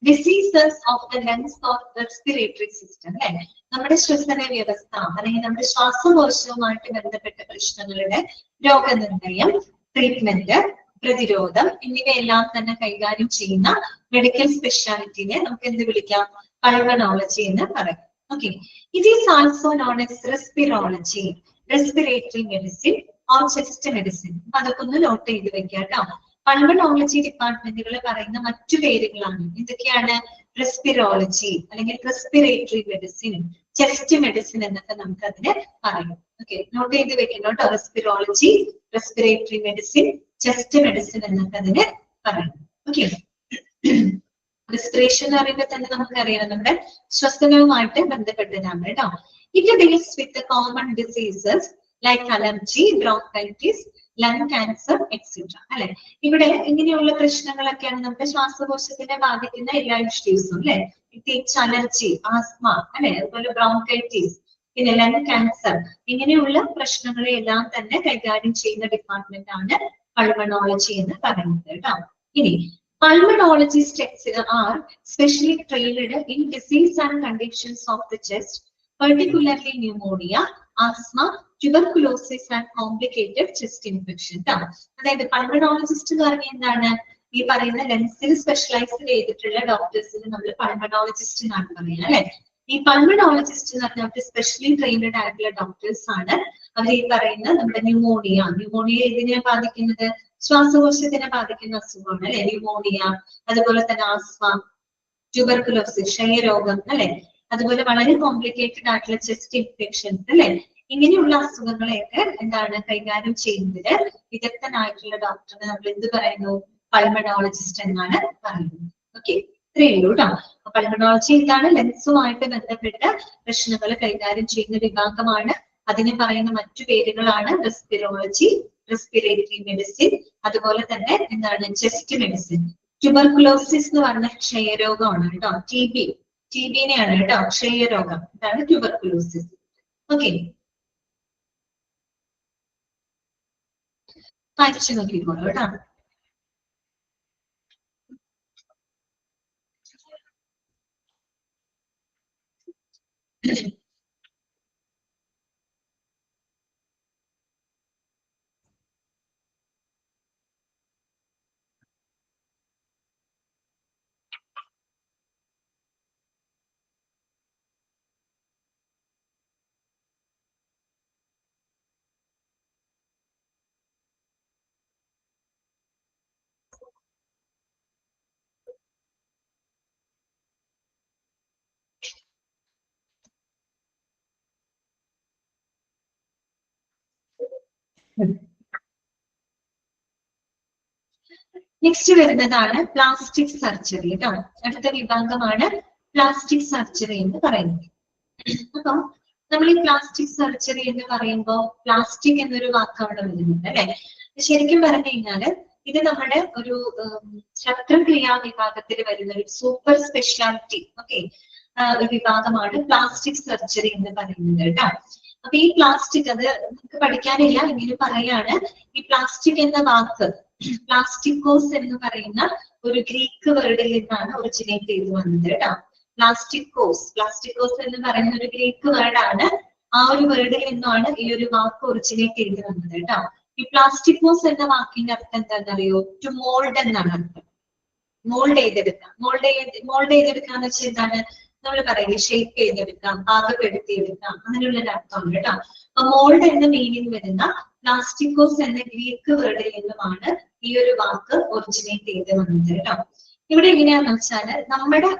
Speaker 1: diseases of the lungs or respiratory system. അല്ലെ, നമ്മുടെ ശ്വസന വ്യവസ്ഥ അല്ലെങ്കിൽ നമ്മുടെ ശ്വാസകോശവുമായിട്ട് ബന്ധപ്പെട്ട പ്രശ്നങ്ങളുടെ രോഗനിർണയം, ട്രീറ്റ്മെന്റ്, പ്രതിരോധം എന്നിവയെല്ലാം തന്നെ കൈകാര്യം ചെയ്യുന്ന മെഡിക്കൽ സ്പെഷ്യാലിറ്റിനെ നമുക്ക് എന്ത് വിളിക്കാം? പൾമണോളജി എന്ന് പറയും. Okay, it is also known as respirology, respiratory medicine, or chest medicine. അതൊക്കെ ഒന്ന് നോട്ട് ചെയ്ത് വെക്കാം കേട്ടോ. പൾമണോളജി ഡിപ്പാർട്ട്മെന്റുകൾ പറയുന്ന മറ്റു പേരുകളാണ് എന്തൊക്കെയാണ്? റെസ്പിറോളജി അല്ലെങ്കിൽ റെസ്പിറേറ്ററി മെഡിസിൻ, ചെസ്റ്റ് മെഡിസിൻ എന്നൊക്കെ നമുക്ക് അതിന് പറയും. ഓക്കെ, നോട്ട് ചെയ്ത് വെക്കണം കേട്ടോ. റെസ്പിറോളജി, റെസ്പിറേറ്ററി മെഡിസിൻ, ചെസ്റ്റ് മെഡിസിൻ എന്നൊക്കെ അതിന് പറയും. ഓക്കെ, റെസ്പിറേഷൻ എന്ന് പറയുമ്പോൾ തന്നെ നമുക്കറിയാം നമ്മുടെ ശ്വസനവുമായിട്ട് ബന്ധപ്പെട്ടതാണ് കേട്ടോ. It deals with common diseases like allergy, bronchitis, lung cancer etcetera അല്ലെ. ഇവിടെ ഇങ്ങനെയുള്ള പ്രശ്നങ്ങളൊക്കെയാണ് നമ്മുടെ ശ്വാസകോശത്തിനെ ബാധിക്കുന്ന എല്ലാ ഇഷ്യൂസും അല്ലെ. പ്രത്യേകിച്ച് അലർജി, ആസ്മ അല്ലെ, അതുപോലെ ബ്രോങ്കൈറ്റിസ്, പിന്നെ ലങ് ക്യാൻസർ, ഇങ്ങനെയുള്ള പ്രശ്നങ്ങളെ എല്ലാം തന്നെ കൈകാര്യം ചെയ്യുന്ന ഡിപ്പാർട്ട്മെന്റ് ആണ് പൾമണോളജി എന്ന് പറയുന്നത് കേട്ടോ. ഇനി pulmonologists are specially trained in disease and conditions of the chest, particularly pneumonia, asthma, tuberculosis and complicated chest infection. അതായത് പൾമണോളജിസ്റ്റ് കാരണം എന്താണ്? ഈ പറയുന്ന ലങ്സിൽ സ്പെഷ്യലൈസ് ചെയ്തിട്ടുള്ള ഡോക്ടേഴ്സിന് നമ്മൾ പൾമണോളജിസ്റ്റ് എന്നാണ് പറയുക അല്ലെ. ഈ പൾമണോളജിസ്റ്റ് എന്ന് പറഞ്ഞാൽ അവർ സ്പെഷ്യലി ട്രെയിൻഡ് ആയിട്ടുള്ള ഡോക്ടേഴ്സ് ആണ്. അവർ ഈ പറയുന്ന നമ്മുടെ ന്യൂമോണിയ ഇതിനെ ബാധിക്കുന്നത് ശ്വാസകോശത്തിനെ ബാധിക്കുന്ന അസുഖമാണ് അല്ലെ, ന്യൂമോണിയ, അതുപോലെ തന്നെ ആസ്മ, ട്യൂബർകുലോസിസ്, ക്ഷയരോഗം അല്ലെ, അതുപോലെ വളരെ കോംപ്ലിക്കേറ്റഡ് ആയിട്ടുള്ള ചെസ്റ്റ് ഇൻഫെക്ഷൻസ് അല്ലെ, ഇങ്ങനെയുള്ള അസുഖങ്ങളെയൊക്കെ എന്താണ് കൈകാര്യം ചെയ്യുന്നതിന് വിദഗ്ധനായിട്ടുള്ള ഡോക്ടറിനെ നമ്മൾ എന്ത് പറയുന്നു? പൾമണോളജിസ്റ്റ് എന്നാണ് പറയുന്നത്. ഓക്കെ, ഇത്രയേ ഉള്ളൂ കേട്ടോ. പൾമണോളജി എന്താണ്? ലങ്സുമായിട്ട് ബന്ധപ്പെട്ട പ്രശ്നങ്ങൾ കൈകാര്യം ചെയ്യുന്ന വിഭാഗമാണ്. അതിന് പറയുന്ന മറ്റു പേരുകളാണ് റെസ്പിറോളജി, റെസ്പിറേറ്ററി മെഡിസിൻ, അതുപോലെ തന്നെ എന്താണ് ചെസ്റ്റ് മെഡിസിൻ. ട്യൂബർകുലോസിസ് എന്ന് പറഞ്ഞ ക്ഷയരോഗമാണ് കേട്ടോ. ടിബിനെയാണ് കേട്ടോ ക്ഷയരോഗം. ഇതാണ് ട്യൂബർകുലോസിസ്. ഓക്കെ, വായിച്ചു നോക്കിക്കോളൂ കേട്ടോ. നെക്സ്റ്റ് വരുന്നതാണ് പ്ലാസ്റ്റിക് സർജറി കേട്ടോ. അടുത്ത വിഭാഗമാണ് പ്ലാസ്റ്റിക് സർജറി എന്ന് പറയുന്നത്. അപ്പം നമ്മൾ ഈ പ്ലാസ്റ്റിക് സർജറി എന്ന് പറയുമ്പോൾ പ്ലാസ്റ്റിക് എന്നൊരു വാക്ക് അവിടെ വരുന്നുണ്ട് അല്ലെ. ശരിക്കും പറഞ്ഞു കഴിഞ്ഞാല് ഇത് നമ്മുടെ ഒരു ശസ്ത്രക്രിയാ വിഭാഗത്തിൽ വരുന്ന ഒരു സൂപ്പർ സ്പെഷ്യാലിറ്റി ഒരു വിഭാഗമാണ് പ്ലാസ്റ്റിക് സർജറി എന്ന് പറയുന്നത് കേട്ടോ. അപ്പൊ ഈ പ്ലാസ്റ്റിക് അത് നമുക്ക് പഠിക്കാനില്ല, എങ്കിലും പറയാണ്. ഈ പ്ലാസ്റ്റിക് എന്ന വാക്ക് പ്ലാസ്റ്റിക്കോസ് എന്ന് പറയുന്ന ഒരു ഗ്രീക്ക് വേർഡിൽ നിന്നാണ് ഒറിജിനേറ്റ് ചെയ്ത് വന്നത് കേട്ടോ. പ്ലാസ്റ്റിക്കോസ് എന്ന് പറയുന്ന ഒരു ഗ്രീക്ക് വേർഡാണ്. ആ ഒരു വേർഡിൽ നിന്നാണ് ഈ ഒരു വാക്ക് ഒറിജിനേറ്റ് ചെയ്ത് വന്നത് കേട്ടോ. ഈ പ്ലാസ്റ്റിക്കോസ് എന്ന വാക്കിന്റെ അർത്ഥം എന്താണെന്നറിയോ? ടു മോൾഡ് എന്നാണ് അർത്ഥം. മോൾഡ് ചെയ്തെടുക്കാം. മോൾഡ് ചെയ്തെടുക്കാന്ന് വെച്ചാൽ എന്താണ്? നമ്മൾ പറയില്ലേ, ഷേപ്പ് ചെയ്തെടുക്കാം, പാകപ്പെടുത്തിയെടുക്കാം, അങ്ങനെയുള്ള ഒരു അർത്ഥമാണ് കേട്ടോ. അപ്പൊ മോൾഡ് എന്ന മീനിങ് വരുന്ന പ്ലാസ്റ്റിക്കോസ് എന്ന ഗ്രീക്ക് വേർഡിൽ നിന്നുമാണ് ഈ ഒരു വാക്ക് ഒറിജിനേറ്റ് ചെയ്ത് വന്നത് കേട്ടോ. ഇവിടെ എങ്ങനെയാന്ന് വെച്ചാല് നമ്മുടെ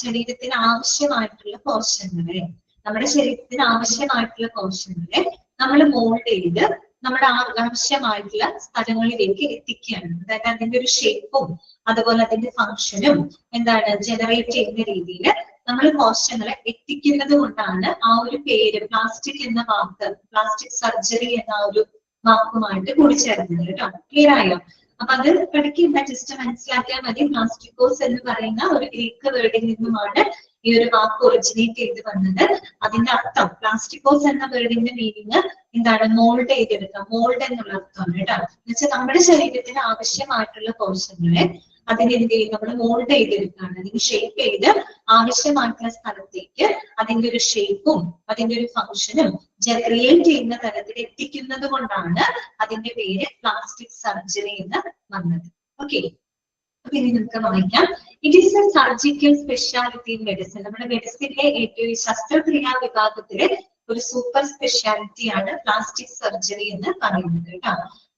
Speaker 1: ശരീരത്തിന് ആവശ്യമായിട്ടുള്ള കോശങ്ങളെ നമ്മൾ മോൾഡ് ചെയ്ത് നമ്മുടെ ആവശ്യമായിട്ടുള്ള സ്ഥലങ്ങളിലേക്ക് എത്തിക്കുകയാണ്. അതായത് അതിന്റെ ഒരു ഷേപ്പും അതുപോലെ അതിന്റെ ഫങ്ഷനും എന്താണ് ജനറേറ്റ് ചെയ്യുന്ന രീതിയിൽ നമ്മൾ കോശങ്ങളെ എത്തിക്കുന്നത് കൊണ്ടാണ് ആ ഒരു പേര് പ്ലാസ്റ്റിക് എന്ന വാക്ക്, പ്ലാസ്റ്റിക് സർജറി എന്ന ഒരു വാക്കുമായിട്ട് കൂടിച്ചേർന്നത് കേട്ടോ. ക്ലിയർ ആയോ? അപ്പൊ അത് പഠിക്കേണ്ട, ജസ്റ്റ് മനസ്സിലാക്കിയാൽ മതി. പ്ലാസ്റ്റിക്കോസ് എന്ന് പറയുന്ന ഒരു ഗ്രീക്ക് വേർഡിൽ നിന്നുമാണ് ഈ ഒരു വാക്ക് ഒറിജിനേറ്റ് ചെയ്ത് വന്നത്. അതിന്റെ അർത്ഥം പ്ലാസ്റ്റിക്കോസ് എന്ന വേർഡിന്റെ മീനിങ് എന്താണ്? മോൾഡ് ചെയ്തെടുക്കാം. മോൾഡ് എന്നുള്ള അർത്ഥമാണ് കേട്ടോ. എന്നുവെച്ചാൽ നമ്മുടെ ശരീരത്തിന് ആവശ്യമായിട്ടുള്ള കോശങ്ങളെ അതിനെന്ത് ചെയ്യും? നമ്മൾ മോൾഡ് ചെയ്തെടുക്കുകയാണ്. അതിന് ഷേപ്പ് ചെയ്ത് ആവശ്യമായിട്ടുള്ള സ്ഥലത്തേക്ക് അതിന്റെ ഒരു ഷേപ്പും അതിന്റെ ഒരു ഫങ്ഷനും ക്രിയേറ്റ് ചെയ്യുന്ന തരത്തിൽ എത്തിക്കുന്നത് കൊണ്ടാണ് അതിന്റെ പേര് പ്ലാസ്റ്റിക് സർജറി എന്ന് വന്നത്. ഓക്കെ, അപ്പൊ ഇനി നമുക്ക് വായിക്കാം. It is A surgical speciality in medicine. നമ്മുടെ മെഡിസിനിലെ ഏറ്റവും ശസ്ത്രക്രിയാ വിഭാഗത്തിലെ ഒരു സൂപ്പർ സ്പെഷ്യാലിറ്റി ആണ് പ്ലാസ്റ്റിക് സർജറി എന്ന് പറയുന്നത് കേട്ടോ.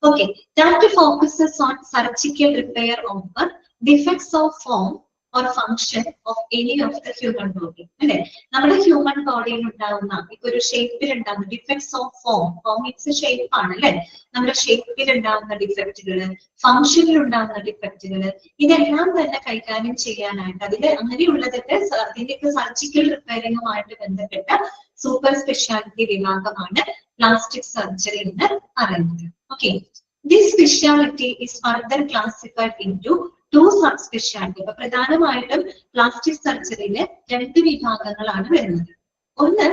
Speaker 1: Okay, that focuses on surgical repair of defects of form or function of any of the human body. അല്ലെ, നമ്മുടെ ഹ്യൂമൻ ബോഡിയിൽ ഉണ്ടാവുന്ന ഇപ്പൊ ഒരു ഷേപ്പിൽ ഉണ്ടാവുന്ന defects of form means shape ആണ് അല്ലെ, നമ്മുടെ ഷേപ്പിൽ ഉണ്ടാവുന്ന ഡിഫക്റ്റുകള്, ഫംഗ്ഷനിൽ ഉണ്ടാവുന്ന ഡിഫക്റ്റുകള്, ഇതെല്ലാം തന്നെ കൈകാര്യം ചെയ്യാനായിട്ട് അങ്ങനെയുള്ളതൊക്കെ അതിന്റെയൊക്കെ സർജിക്കൽ റിപ്പയറിംഗുമായിട്ട് ബന്ധപ്പെട്ട സൂപ്പർ സ്പെഷ്യാലിറ്റി വിഭാഗമാണ് പ്ലാസ്റ്റിക് സർജറി എന്ന് പറയുന്നത്. Okay, this speciality is further classified into two sub speciality. അപ്പൊ പ്രധാനമായിട്ടും പ്ലാസ്റ്റിക് സർജറിയിലെ രണ്ട് വിഭാഗങ്ങളാണ് വരുന്നത്. ഒന്ന്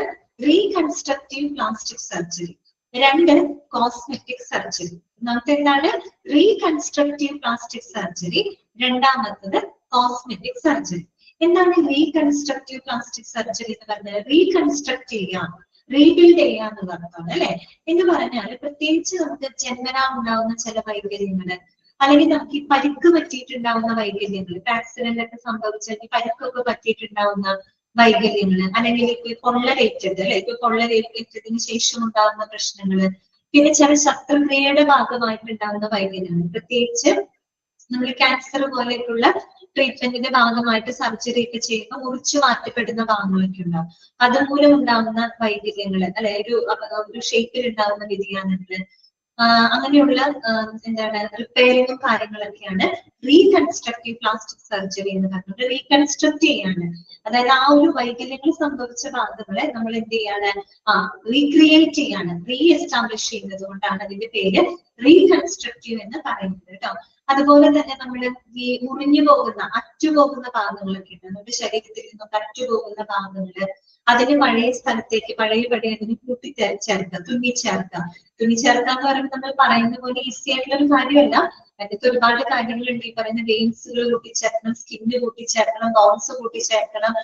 Speaker 1: റീകൺസ്ട്രക്റ്റീവ് പ്ലാസ്റ്റിക് സർജറി, രണ്ട് കോസ്മെറ്റിക് സർജറി. ഒന്നാമത്തെ എന്താണ് റീകൺസ്ട്രക്റ്റീവ് പ്ലാസ്റ്റിക് സർജറി, രണ്ടാമത്തത് കോസ്മെറ്റിക് സർജറി. എന്താണ് റീകൺസ്ട്രക്റ്റീവ് പ്ലാസ്റ്റിക് സർജറി എന്ന് പറഞ്ഞാൽ? റീകൺസ്ട്രക്ട് ചെയ്യാം, റീബിൽഡ് ചെയ്യാന്ന് പറഞ്ഞതാണ് അല്ലെ. എന്ന് പറഞ്ഞാൽ പ്രത്യേകിച്ച് നമുക്ക് ജന്മനാ ഉണ്ടാവുന്ന ചില വൈകല്യങ്ങള്, അല്ലെങ്കിൽ നമുക്ക് ഈ പരിക്ക് പറ്റിയിട്ടുണ്ടാവുന്ന വൈകല്യങ്ങൾ, ഇപ്പൊ ആക്സിഡന്റ് ഒക്കെ സംഭവിച്ചാൽ പരിക്കൊക്കെ പറ്റിയിട്ടുണ്ടാവുന്ന വൈകല്യങ്ങള്, അല്ലെങ്കിൽ ഇപ്പൊ പൊള്ളലേറ്റത് അല്ലെ, ഇപ്പൊ പൊള്ളലേറ്റതിന് ശേഷം ഉണ്ടാകുന്ന പ്രശ്നങ്ങള്, പിന്നെ ചില ശസ്ത്രക്രിയയുടെ ഭാഗമായിട്ടുണ്ടാകുന്ന വൈകല്യങ്ങൾ, പ്രത്യേകിച്ച് നമ്മൾ ക്യാൻസർ പോലെയൊക്കെയുള്ള ട്രീറ്റ്മെന്റിന്റെ ഭാഗമായിട്ട് സർജറി ഒക്കെ ചെയ്യുമ്പോൾ മുറിച്ചു മാറ്റപ്പെടുന്ന ഭാഗങ്ങളൊക്കെ ഉണ്ടാവും. അതുമൂലം ഉണ്ടാകുന്ന വൈകല്യങ്ങള് അല്ലെ, ഒരു ഷേപ്പിൽ ഉണ്ടാകുന്ന വ്യതിയാനങ്ങള്, അങ്ങനെയുള്ള എന്താണ് റിപ്പയറിങ്ങും കാര്യങ്ങളൊക്കെയാണ് റീകൺസ്ട്രക്റ്റീവ് പ്ലാസ്റ്റിക് സർജറി എന്ന് പറഞ്ഞിട്ട്. റീകൺസ്ട്രക്ട് ചെയ്യാണ്, അതായത് ആ ഒരു വൈകല്യങ്ങൾ സംഭവിച്ച ഭാഗങ്ങളെ നമ്മൾ എന്ത് ചെയ്യാണ്, റീക്രിയേറ്റ് ചെയ്യാണ്, റീ എസ്റ്റാബ്ലിഷ് ചെയ്യുന്നത് കൊണ്ടാണ് അതിന്റെ പേര് റീകൺസ്ട്രക്റ്റീവ് എന്ന് പറയുന്നത് കേട്ടോ. അതുപോലെ തന്നെ നമ്മൾ ഈ മുറിഞ്ഞു പോകുന്ന അറ്റുപോകുന്ന ഭാഗങ്ങളൊക്കെ ഉണ്ട്, നമ്മുടെ ശരീരത്തിൽ നിന്നൊക്കെ അറ്റുപോകുന്ന ഭാഗങ്ങള്, അതിന് പഴയ സ്ഥലത്തേക്ക് പഴയപടി അതിന് കൂട്ടിച്ചേർക്കുക, തുന്നിച്ചേർക്കുക. തുന്നിച്ചേർക്കുക എന്ന് പറയുമ്പോൾ നമ്മൾ പറയുന്ന പോലെ ഈസി ആയിട്ടുള്ള ഒരു കാര്യമല്ല. അതിനകത്ത് ഒരുപാട് കാര്യങ്ങളുണ്ട്. ഈ പറയുന്ന വെയിൻസുകൾ കൂട്ടിച്ചേർക്കണം, സ്കിന്ന് കൂട്ടിച്ചേർക്കണം, ബോൺസ് കൂട്ടിച്ചേർക്കണം,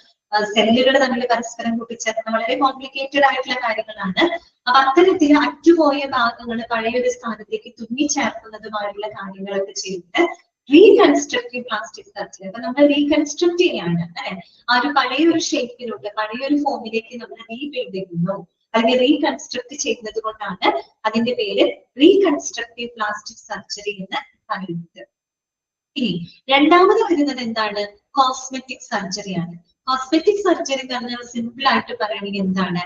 Speaker 1: സെല്ലുകൾ തമ്മിൽ പരസ്പരം കൂട്ടിച്ചേർക്കണം. വളരെ കോംപ്ലിക്കേറ്റഡ് ആയിട്ടുള്ള കാര്യങ്ങളാണ്. അപ്പൊ അത്തരത്തിൽ അറ്റുപോയ ഭാഗങ്ങൾ പഴയൊരു സ്ഥാനത്തേക്ക് തുന്നിച്ചേർക്കുന്നതുമായിട്ടുള്ള കാര്യങ്ങളൊക്കെ ചെയ്തിട്ട് റീകൺസ്ട്രക്റ്റീവ് പ്ലാസ്റ്റിക് സർജറി. അപ്പൊ നമ്മൾ റീകൺസ്ട്രക്ട് ചെയ്യാണ് അല്ലെ, ആ ഒരു പഴയൊരു ഷേപ്പിലോട്ട് പഴയൊരു ഫോമിലേക്ക് നമ്മൾ റീബിൽഡ് ചെയ്യുന്നു, അല്ലെങ്കിൽ റീകൺസ്ട്രക്ട് ചെയ്യുന്നത് കൊണ്ടാണ് അതിന്റെ പേര് റീകൺസ്ട്രക്റ്റീവ് പ്ലാസ്റ്റിക് സർജറി എന്ന് പറയുന്നത്. ഇനി രണ്ടാമത് വരുന്നത് എന്താണ്? കോസ്മെറ്റിക് സർജറിയാണ്. കോസ്മെറ്റിക് സർജറി എന്ന് പറഞ്ഞാൽ സിമ്പിൾ ആയിട്ട് പറയുകയാണെങ്കിൽ എന്താണ്,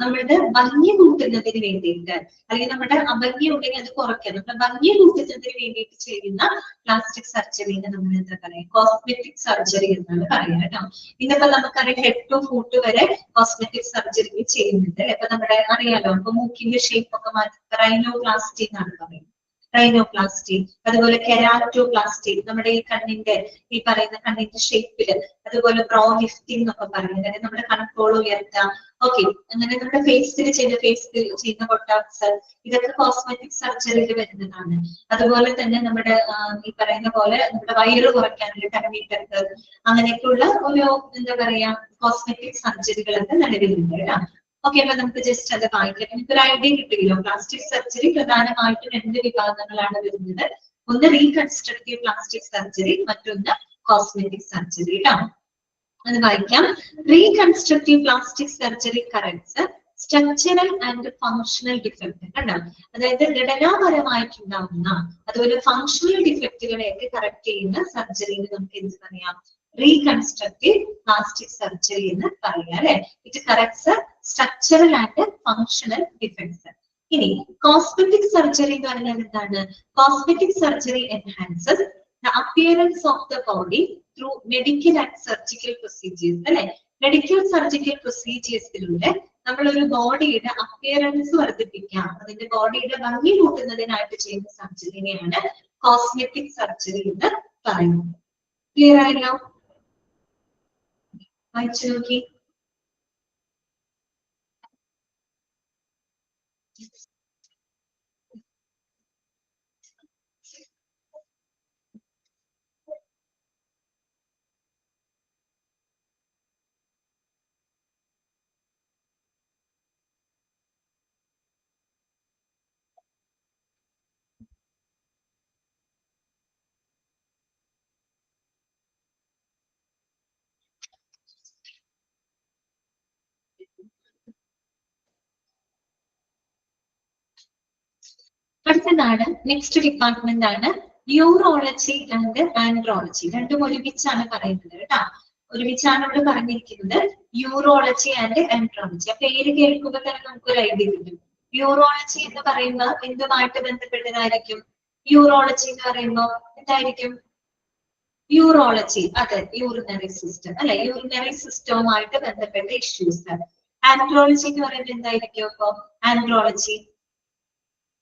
Speaker 1: നമ്മളുടെ ഭംഗി കൂട്ടുന്നതിന് വേണ്ടിയിട്ട്, അല്ലെങ്കിൽ നമ്മുടെ അഭംഗി ഉണ്ടെങ്കിൽ അത് കുറയ്ക്കാൻ, നമ്മുടെ ഭംഗി കൂട്ടുന്നതിന് വേണ്ടിയിട്ട് ചെയ്യുന്ന പ്ലാസ്റ്റിക് സർജറിനെ നമ്മൾ എന്താ പറയാ? കോസ്മെറ്റിക് സർജറി എന്നാണ് പറയാം കേട്ടോ. ഇന്നിപ്പോ നമുക്കറിയാം ഹെഡ് ടു ഫൂട്ട് വരെ കോസ്മെറ്റിക് സർജറി ചെയ്യുന്നുണ്ട്. അപ്പൊ നമ്മുടെ അറിയാലോ, ഇപ്പൊ മൂക്കിന്റെ ഷേപ്പ് ഒക്കെ മാറ്റി റൈനോപ്ലാസ്റ്റി എന്നാണ് പറയുന്നത്. റൈനോപ്ലാസ്റ്റി, അതുപോലെ കെരാറ്റോപ്ലാസ്റ്റി, നമ്മുടെ ഈ കണ്ണിന്റെ ഈ പറയുന്ന കണ്ണിന്റെ ഷേപ്പില്, അതുപോലെ ബ്രോ ലിഫ്റ്റിംഗ് എന്നൊക്കെ പറയുന്നത്, അതായത് നമ്മുടെ കൺട്രോൾ ഉയർത്താം. ഓക്കെ, അങ്ങനെ നമ്മുടെ ഫേസിൽ ചെയ്യുന്ന പൊട്ടാക്സ്, ഇതൊക്കെ കോസ്മെറ്റിക് സർജറിയിൽ വരുന്നതാണ്. അതുപോലെ തന്നെ നമ്മുടെ ഈ പറയുന്ന പോലെ നമ്മുടെ വയറ് കുറയ്ക്കാനുള്ള ടെർമിറ്റർ, അങ്ങനെയൊക്കെയുള്ള ഒരു എന്താ പറയാ കോസ്മെറ്റിക് സർജറികളൊക്കെ നിലവിലുണ്ട് കേട്ടോ. ഓക്കെ, അപ്പൊ നമുക്ക് ജസ്റ്റ് അത് വായിക്കാം. എനിക്ക് ഒരു ഐഡിയ കിട്ടിയല്ലോ. പ്ലാസ്റ്റിക് സർജറി പ്രധാനമായിട്ടും രണ്ട് വിഭാഗങ്ങളാണ് വരുന്നത്. ഒന്ന് റീകൺസ്ട്രക്റ്റീവ് പ്ലാസ്റ്റിക് സർജറി, മറ്റൊന്ന് കോസ്മെറ്റിക് സർജറി കേട്ടോ. അത് വായിക്കാം. Reconstructive plastic surgery corrects structural and functional defect. കണ്ടോ, അതായത് ഘടനാപരമായിട്ടുണ്ടാവുന്ന അതുപോലെ ഫങ്ഷണൽ ഡിഫക്റ്റുകളെയൊക്കെ കറക്റ്റ് ചെയ്യുന്ന സർജറിന് നമുക്ക് എന്ത് പറയാം? റീകൺസ്ട്രക്റ്റീവ് പ്ലാസ്റ്റിക് സർജറി എന്ന് പറയാം അല്ലെ. It corrects structural and functional defects. ഇനി കോസ്മെറ്റിക് സർജറി എന്ന് പറഞ്ഞാൽ എന്താണ്? Cosmetic surgery enhances the appearance of the body through medical and surgical procedures അല്ലെ. മെഡിക്കൽ സർജിക്കൽ പ്രൊസീജിയേഴ്സിലൂടെ നമ്മൾ ഒരു ബോഡിയുടെ അപ്പിയറൻസ് വർദ്ധിപ്പിക്കാം, അതിന്റെ ബോഡിയുടെ ഭംഗി കൂട്ടുന്നതിനായിട്ട് ചെയ്യുന്ന സർജറിനെയാണ് കോസ്മെറ്റിക് സർജറി എന്ന് പറയുന്നത്. ക്ലിയർ ആയല്ലോ? വായിച്ചു നോക്കി. അടുത്തതാണ് നെക്സ്റ്റ് ഡിപ്പാർട്ട്മെന്റ് ആണ് യൂറോളജി ആൻഡ് ആൻഡ്രോളജി. രണ്ടും ഒരുമിച്ചാണ് പറയുന്നത് കേട്ടോ. ഒരുമിച്ചാണ് ഇവിടെ പറഞ്ഞിരിക്കുന്നത് യൂറോളജി ആൻഡ് ആൻഡ്രോളജി. ആ പേര് കേൾക്കുമ്പോൾ തന്നെ നമുക്കൊരു ഐഡിയ കിട്ടും. യൂറോളജി എന്ന് പറയുമ്പോൾ എന്തുമായിട്ട് ബന്ധപ്പെട്ടതായിരിക്കും? യൂറോളജി എന്ന് പറയുമ്പോൾ എന്തായിരിക്കും? യൂറോളജി, അതെ, യൂറിനറി സിസ്റ്റം അല്ലെ, യൂറിനറി സിസ്റ്റവുമായിട്ട് ബന്ധപ്പെട്ട ഇഷ്യൂസ്. ആൻഡ്രോളജി എന്ന് പറയുന്നത് എന്തായിരിക്കും? അപ്പൊ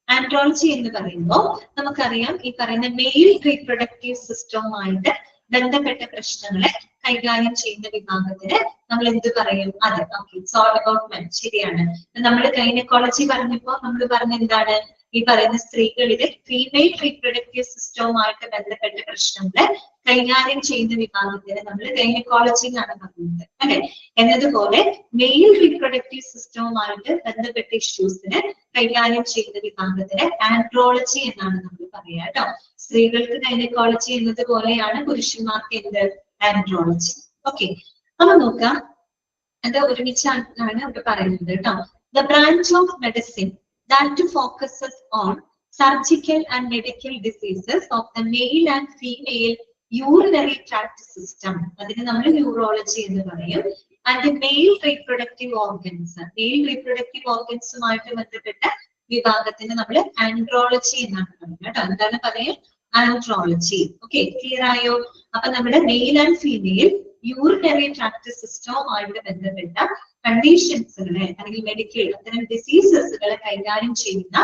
Speaker 1: ആൻഡ്രോളജി എന്ന് പറയുമ്പോൾ നമുക്കറിയാം ഈ പറയുന്ന മെയിൽ റീപ്രൊഡക്റ്റീവ് സിസ്റ്റവുമായിട്ട് ബന്ധപ്പെട്ട പ്രശ്നങ്ങളെ കൈകാര്യം ചെയ്യുന്ന വിഭാഗത്തിന് നമ്മൾ എന്ത് പറയും? അതെ, okay, it's all about men. ശരിയാണ്. നമ്മൾ ഗൈനക്കോളജി പറഞ്ഞപ്പോ നമ്മൾ പറഞ്ഞ എന്താണ്? ഈ പറയുന്ന സ്ത്രീകളിലെ ഫീമെയിൽ റീപ്രൊഡക്റ്റീവ് സിസ്റ്റവുമായിട്ട് ബന്ധപ്പെട്ട പ്രശ്നങ്ങളെ കൈകാര്യം ചെയ്യുന്ന വിഭാഗത്തിന് നമ്മൾ ഗൈനക്കോളജി എന്നാണ് പറയുന്നത് അല്ലെ. എന്നതുപോലെ മെയിൽ റീപ്രൊഡക്റ്റീവ് സിസ്റ്റവുമായിട്ട് ബന്ധപ്പെട്ട ഇഷ്യൂസിനെ കൈകാര്യം ചെയ്യുന്ന വിഭാഗത്തിന് ആൻഡ്രോളജി എന്നാണ് നമ്മൾ പറയുക കേട്ടോ. സ്ത്രീകൾക്ക് ഗൈനക്കോളജി എന്നതുപോലെയാണ് പുരുഷന്മാർക്ക് എന്ത്? ആൻഡ്രോളജി. ഓക്കെ, അപ്പൊ നോക്കാം, അത് ഒരുമിച്ചാണ് ഇവിടെ പറയുന്നത് കേട്ടോ. The branch of medicine that focuses on surgical and medical diseases of the male and female urinary tract system. അതിനെ നമ്മൾ യൂറോളജി എന്ന് പറയും. And the male reproductive organs, male reproductive organsുമായിട്ട് ബന്ധപ്പെട്ട വിഭാഗത്തിന് നമ്മൾ ആൻഡ്രോളജി എന്നാണ് പറയുന്നത് കേട്ടോ. എന്താണ് പറയുക? ആൻഡ്രോളജി. ഓക്കെ, ക്ലിയർ ആയോ? അപ്പൊ നമ്മുടെ male and female urinary tract സിസ്റ്റവുമായിട്ട് ബന്ധപ്പെട്ട കണ്ടീഷൻസുകളെ അല്ലെങ്കിൽ മെഡിക്കൽ അത്തരം ഡിസീസസുകളെ കൈകാര്യം ചെയ്യുന്ന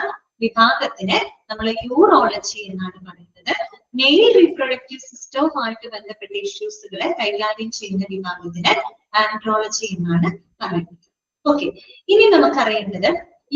Speaker 1: വിഭാഗത്തിന് നമ്മൾ യൂറോളജി എന്നാണ് പറയുന്നത്. മെയിൽ റീപ്രൊഡക്റ്റീവ് സിസ്റ്റവുമായിട്ട് ബന്ധപ്പെട്ട ഇഷ്യൂസുകളെ കൈകാര്യം ചെയ്യുന്ന വിഭാഗത്തിന് ആൻഡ്രോളജി എന്നാണ് പറയുന്നത്. ഓക്കെ, ഇനി നമുക്കറിയേണ്ടത്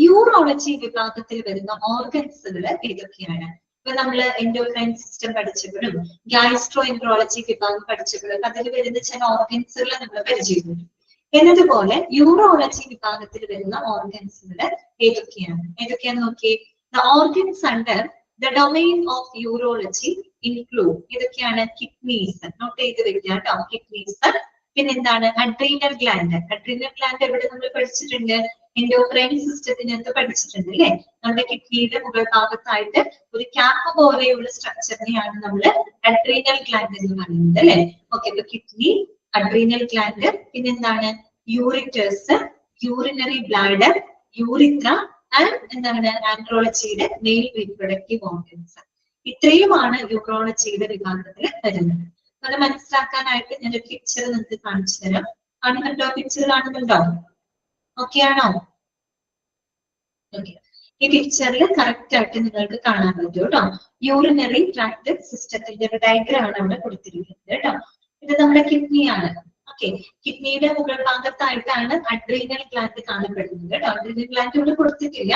Speaker 1: യൂറോളജി വിഭാഗത്തിൽ വരുന്ന ഓർഗൻസുകൾ ഏതൊക്കെയാണ്? ഇപ്പൊ നമ്മൾ എൻഡോക്രൈൻ സിസ്റ്റം പഠിച്ചപ്പോഴും ഗാസ്ട്രോ എൻട്രോളജി വിഭാഗം പഠിച്ചപ്പോഴും അതിൽ വരുന്ന ചില ഓർഗൻസുകൾ നമ്മൾ പരിചയപ്പെട്ടു. എന്നതുപോലെ യൂറോളജി വിഭാഗത്തിൽ വരുന്ന ഓർഗൻസുകൾ ഏതൊക്കെയാണ് നോക്കിയേ. The organs under the domain of urology include ഏതൊക്കെയാണ്? കിഡ്നീസ്, നോട്ട് ചെയ്ത് വെക്കുക കേട്ടോ. കിഡ്നീസ്, പിന്നെന്താണ്? Adrenal gland. അഡ്രീനൽ ഗ്ലാൻഡ് എവിടെ നമ്മൾ പഠിച്ചിട്ടുണ്ട്? എൻഡോക്രൈൻ സിസ്റ്റത്തിനകത്ത് പഠിച്ചിട്ടുണ്ട് അല്ലെ. നമ്മുടെ കിഡ്നിയുടെ മുകൾ ഭാഗത്തായിട്ട് ഒരു ക്യാപ്പ് പോലെയുള്ള സ്ട്രക്ചറിനെയാണ് നമ്മൾ അഡ്രീനൽ ഗ്ലാൻഡ് എന്ന് പറയുന്നത് അല്ലെ. ഓക്കെ, അപ്പൊ കിഡ്നി, അഡ്രീനൽ ഗ്ലാൻഡ്, പിന്നെന്താണ്? യൂറിറ്റേഴ്സ്, യൂറിനറി ബ്ലാഡർ, യൂറിത്ര ആൻഡ് എന്താണ്? ആൻഡ്രോളജിയുടെ മെയിൽ റീപ്രൊഡക്റ്റീവ് ഓർഗൻസ്. ഇത്രയുമാണ് യൂറോളജിയുടെ വിഭാഗത്തിൽ വരുന്നത്. അത് മനസ്സിലാക്കാനായിട്ട് ഞാനൊരു പിക്ചർ നിങ്ങൾക്ക് കാണിച്ചു തരാം. കാണുന്നുണ്ടോ? പിക്ചർ കാണുന്നുണ്ടോ? ഓക്കെ ആണോ? ഓക്കെ, ഈ പിക്ചറിൽ കറക്റ്റ് ആയിട്ട് നിങ്ങൾക്ക് കാണാൻ പറ്റും കേട്ടോ. യൂറിനറി ട്രാക്ട് സിസ്റ്റത്തിന്റെ ഒരു ഡയഗ്രാം ആണ് അവിടെ കൊടുത്തിരിക്കുന്നത് കേട്ടോ. ഇത് നമ്മുടെ കിഡ്നിയാണ്. ഓക്കെ, കിഡ്നിയുടെ മുകൾ ഭാഗത്തായിട്ടാണ് അഡ്രീനൽ ഗ്ലാൻഡ് കാണപ്പെടുന്നത് കേട്ടോ. അഡ്രീനൽ ഗ്ലാൻഡ് ഇവിടെ കൊടുത്തിട്ടില്ല.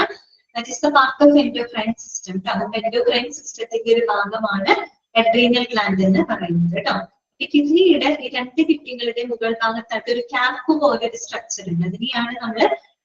Speaker 1: That is the part of endocrine system. അപ്പൊ എൻഡോക്രൈൻ സിസ്റ്റത്തിന്റെ ഒരു ഭാഗമാണ് അഡ്രീനൽ ഗ്ലാൻഡ് എന്ന് പറയുന്നത് കേട്ടോ. ഈ കിഡ്നിയുടെ ഈ രണ്ട് കിഡ്നികളുടെ മുകൾ ഭാഗത്തായിട്ട് ഒരു ക്യാപ്പ് പോലെ ഒരു സ്ട്രക്ചർ ഉണ്ട്. അതിനെയാണ് നമ്മൾ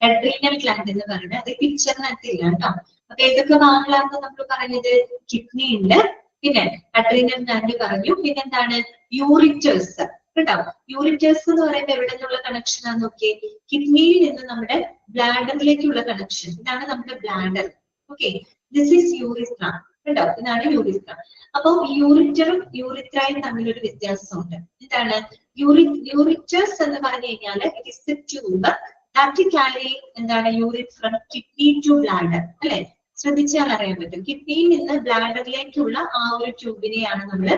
Speaker 1: അഡ്രീനൽ ഗ്ലാൻഡ് എന്ന് പറയുന്നത്. അത് പിക്ചറിനകത്തില്ല കേട്ടോ. അപ്പൊ ഏതൊക്കെ ഭാഗങ്ങളാണെന്ന് നമ്മൾ പറഞ്ഞത്? കിഡ്നി ഉണ്ട്, പിന്നെ അഡ്രീനൽ ഗ്ലാൻഡ് പറഞ്ഞു, പിന്നെ എന്താണ്? യൂറിറ്റേഴ്സ് കേട്ടോ. യൂറിറ്റേഴ്സ് എന്ന് പറയുമ്പോൾ എവിടെ നിന്നുള്ള കണക്ഷൻ ആണെന്ന് നോക്കിയേ. കിഡ്നിയിൽ നിന്ന് നമ്മുടെ ബ്ലാഡറിലേക്കുള്ള കണക്ഷൻ. ഇതാണ് നമ്മുടെ bladder. Okay, this is urethra കേട്ടോ. ഇതാണ് യൂറിത്ര. അപ്പൊ യൂറിറ്ററും യൂറിത്രയും തമ്മിലൊരു വ്യത്യാസമുണ്ട്. എന്താണ്? യൂറിറ്റേഴ്സ് എന്ന് പറഞ്ഞു കഴിഞ്ഞാൽ it is the tube that carry എന്താണ്? Urine from kidney to bladder അല്ലെ. ശ്രദ്ധിച്ചാൽ അറിയാൻ പറ്റും. കിഡ്നിയിൽ നിന്ന് ബ്ലാഡറിലേക്കുള്ള ആ ഒരു ട്യൂബിനെയാണ് നമ്മൾ